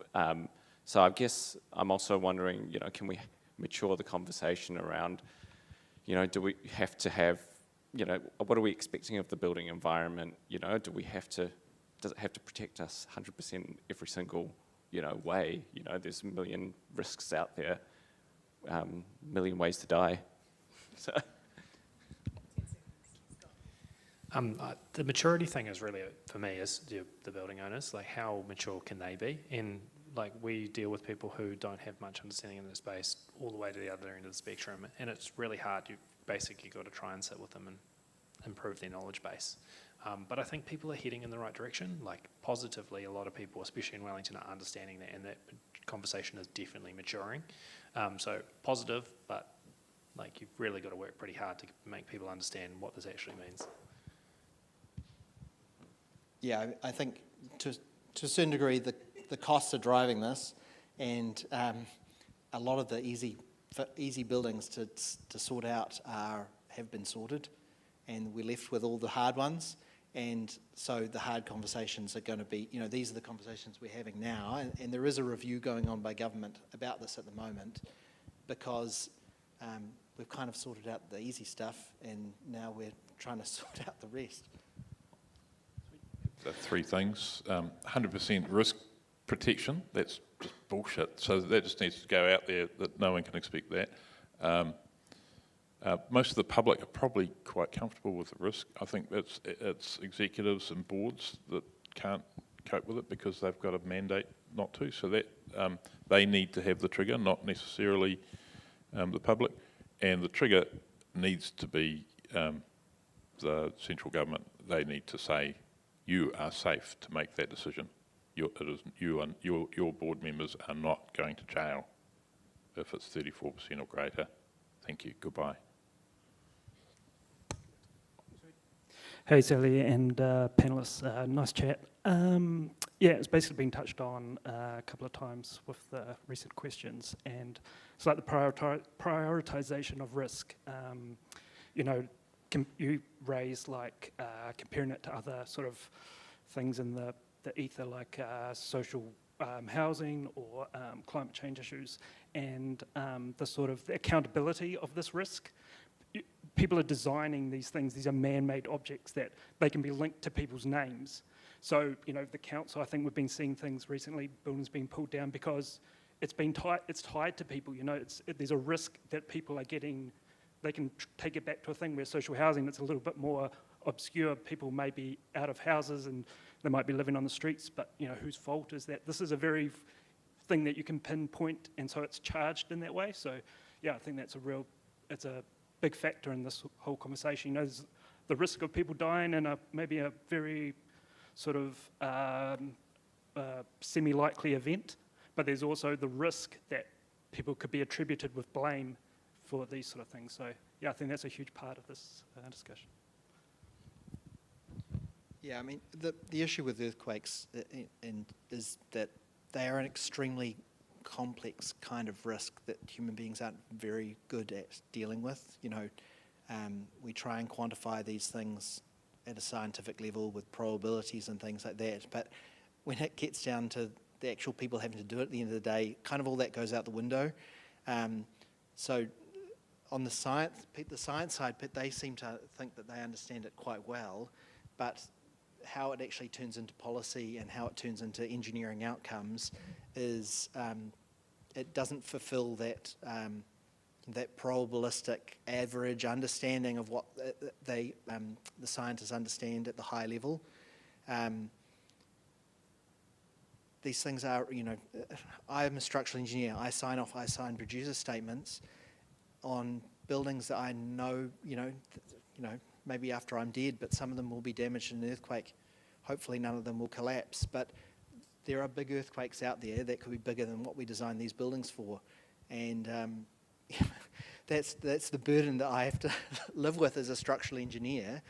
So I guess I'm also wondering, can we mature the conversation around, do we have to have, what are we expecting of the building environment? Does it have to protect us 100% every single, way? There's a million risks out there, million ways to die. So. The maturity thing is really, for me, is the building owners. Like, how mature can they be? And like, we deal with people who don't have much understanding in the space all the way to the other end of the spectrum, and it's really hard. You basically got to try and sit with them and improve their knowledge base. But I think people are heading in the right direction. Like, positively, a lot of people, especially in Wellington, are understanding that, and that conversation is definitely maturing. So positive, but like, you've really got to work pretty hard to make people understand what this actually means. Yeah, I think to a certain degree the costs are driving this, and a lot of the easy buildings to sort out have been sorted, and we're left with all the hard ones. And so the hard conversations are going to be, these are the conversations we're having now, and there is a review going on by government about this at the moment, because we've kind of sorted out the easy stuff, and now we're trying to sort out the rest. So 3 things. 100% risk protection, that's just bullshit. So that just needs to go out there, that no one can expect that. Most of the public are probably quite comfortable with the risk. I think it's executives and boards that can't cope with it because they've got a mandate not to. So that they need to have the trigger, not necessarily the public. And the trigger needs to be the central government. They need to say, you are safe to make that decision. Your board members are not going to jail if it's 34% or greater. Thank you. Goodbye. Hey Sally and panellists, nice chat. Yeah, it's basically been touched on a couple of times with the recent questions, and it's like the prioritization of risk. You raise like comparing it to other sort of things in the ether, like social housing or climate change issues, and the sort of the accountability of this risk. People are designing these things. These are man-made objects that they can be linked to people's names. So, the council, I think we've been seeing things recently, buildings being pulled down because it's tied to people. There's a risk that people are getting. They can take it back to a thing where social housing, it's a little bit more obscure. People may be out of houses and they might be living on the streets, but whose fault is that? This is a very thing that you can pinpoint, and so it's charged in that way. So yeah, I think that's it's a big factor in this whole conversation. There's the risk of people dying in maybe a very sort of semi-likely event, but there's also the risk that people could be attributed with blame for these sort of things. So yeah, I think that's a huge part of this discussion. Yeah, I mean, the issue with earthquakes is that they are an extremely complex kind of risk that human beings aren't very good at dealing with. We try and quantify these things at a scientific level with probabilities and things like that, but when it gets down to the actual people having to do it at the end of the day, kind of all that goes out the window. So on the science side, they seem to think that they understand it quite well, but how it actually turns into policy and how it turns into engineering outcomes is it doesn't fulfill that that probabilistic average understanding of what the scientists understand at the high level. These things are, I'm a structural engineer. I sign producer statements on buildings that I know, maybe after I'm dead, but some of them will be damaged in an earthquake. Hopefully none of them will collapse, but there are big earthquakes out there that could be bigger than what we designed these buildings for. And that's the burden that I have to live with as a structural engineer.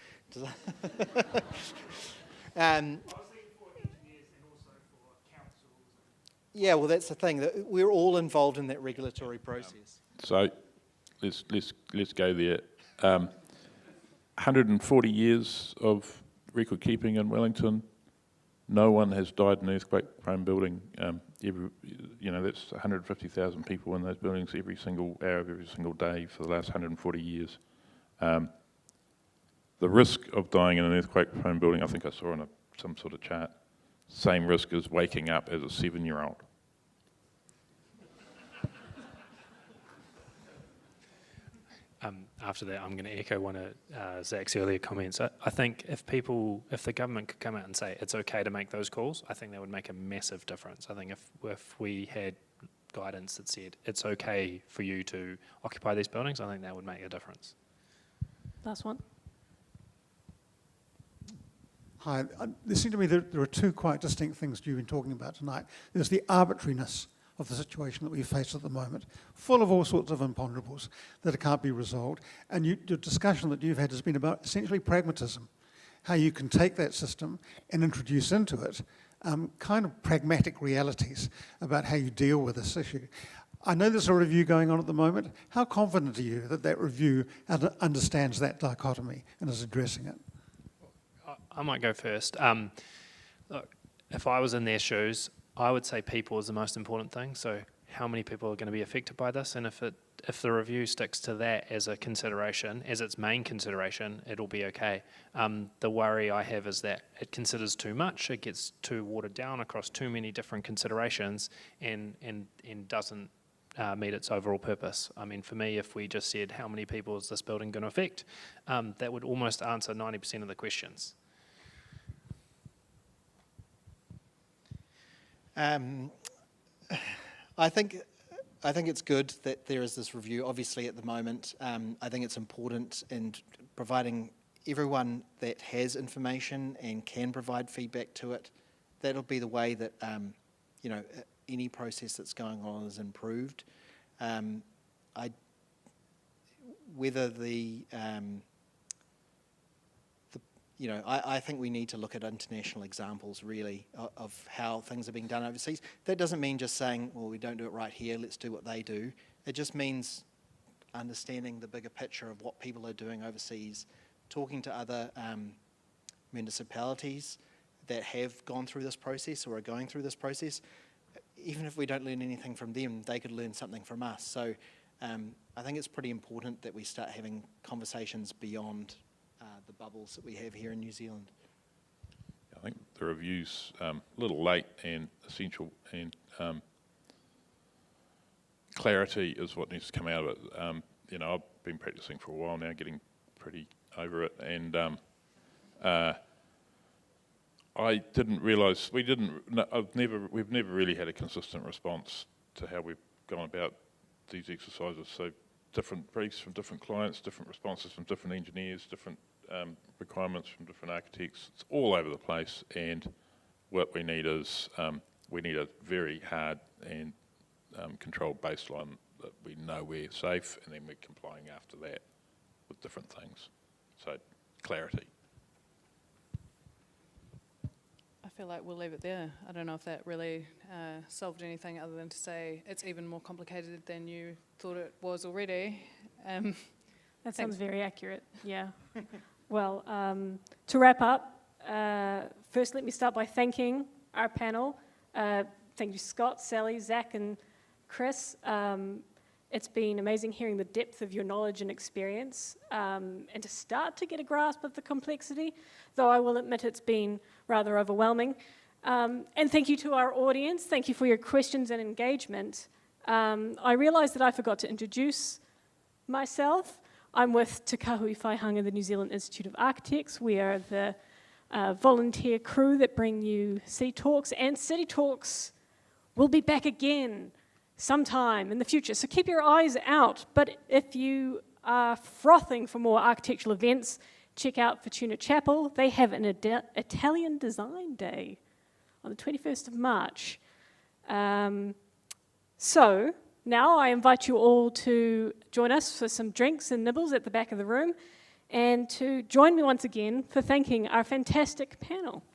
Yeah, well, that's the thing. That we're all involved in that regulatory process. So let's go there. 140 years of record keeping in Wellington. No one has died in an earthquake-prone building. That's 150,000 people in those buildings every single hour of every single day for the last 140 years. The risk of dying in an earthquake-prone building, I think I saw on some sort of chart, same risk as waking up as a 7-year-old. After that, I'm going to echo one of Zach's earlier comments. I think if the government could come out and say it's okay to make those calls, I think that would make a massive difference. I think if we had guidance that said it's okay for you to occupy these buildings, I think that would make a difference. Last one. Hi, there seem to me there are two quite distinct things you've been talking about tonight. There's the arbitrariness of the situation that we face at the moment, full of all sorts of imponderables that can't be resolved. And your discussion that you've had has been about essentially pragmatism, how you can take that system and introduce into it kind of pragmatic realities about how you deal with this issue. I know there's a review going on at the moment. How confident are you that that review understands that dichotomy and is addressing it? I might go first. Look, if I was in their shoes, I would say people is the most important thing. So how many people are going to be affected by this? And if the review sticks to that as a consideration, as its main consideration, it'll be okay. The worry I have is that it considers too much, it gets too watered down across too many different considerations and doesn't meet its overall purpose. I mean, for me, if we just said how many people is this building going to affect, that would almost answer 90% of the questions. I think it's good that there is this review. Obviously, at the moment, I think it's important in providing everyone that has information and can provide feedback to it. That'll be the way that any process that's going on is improved. I think we need to look at international examples, really, of how things are being done overseas. That doesn't mean just saying, well, we don't do it right here, let's do what they do. It just means understanding the bigger picture of what people are doing overseas, talking to other municipalities that have gone through this process or are going through this process. Even if we don't learn anything from them, they could learn something from us. So I think it's pretty important that we start having conversations beyond the bubbles that we have here in New Zealand. I think the review's a little late and essential, and clarity is what needs to come out of it. I've been practicing for a while now, getting pretty over it, and I didn't realise we've never really had a consistent response to how we've gone about these exercises. So different briefs from different clients, different responses from different engineers, different requirements from different architects. It's all over the place, and what we need is we need a very hard and controlled baseline that we know we're safe, and then we're complying after that with different things. So clarity. I feel like we'll leave it there. I don't know if that really solved anything other than to say it's even more complicated than you thought it was already. That sounds very accurate, yeah. Well, to wrap up, first let me start by thanking our panel. Thank you, Scott, Sally, Zach, and Chris. It's been amazing hearing the depth of your knowledge and experience, and to start to get a grasp of the complexity, though I will admit it's been rather overwhelming. And thank you to our audience. Thank you for your questions and engagement. I realised that I forgot to introduce myself. I'm with Te Kahui Whaihanga, the New Zealand Institute of Architects. We are the volunteer crew that bring you City Talks, and City Talks will be back again sometime in the future, so keep your eyes out. But if you are frothing for more architectural events, check out Fortuna Chapel. They have an Italian Design Day on the 21st of March. So now I invite you all to join us for some drinks and nibbles at the back of the room, and to join me once again for thanking our fantastic panel.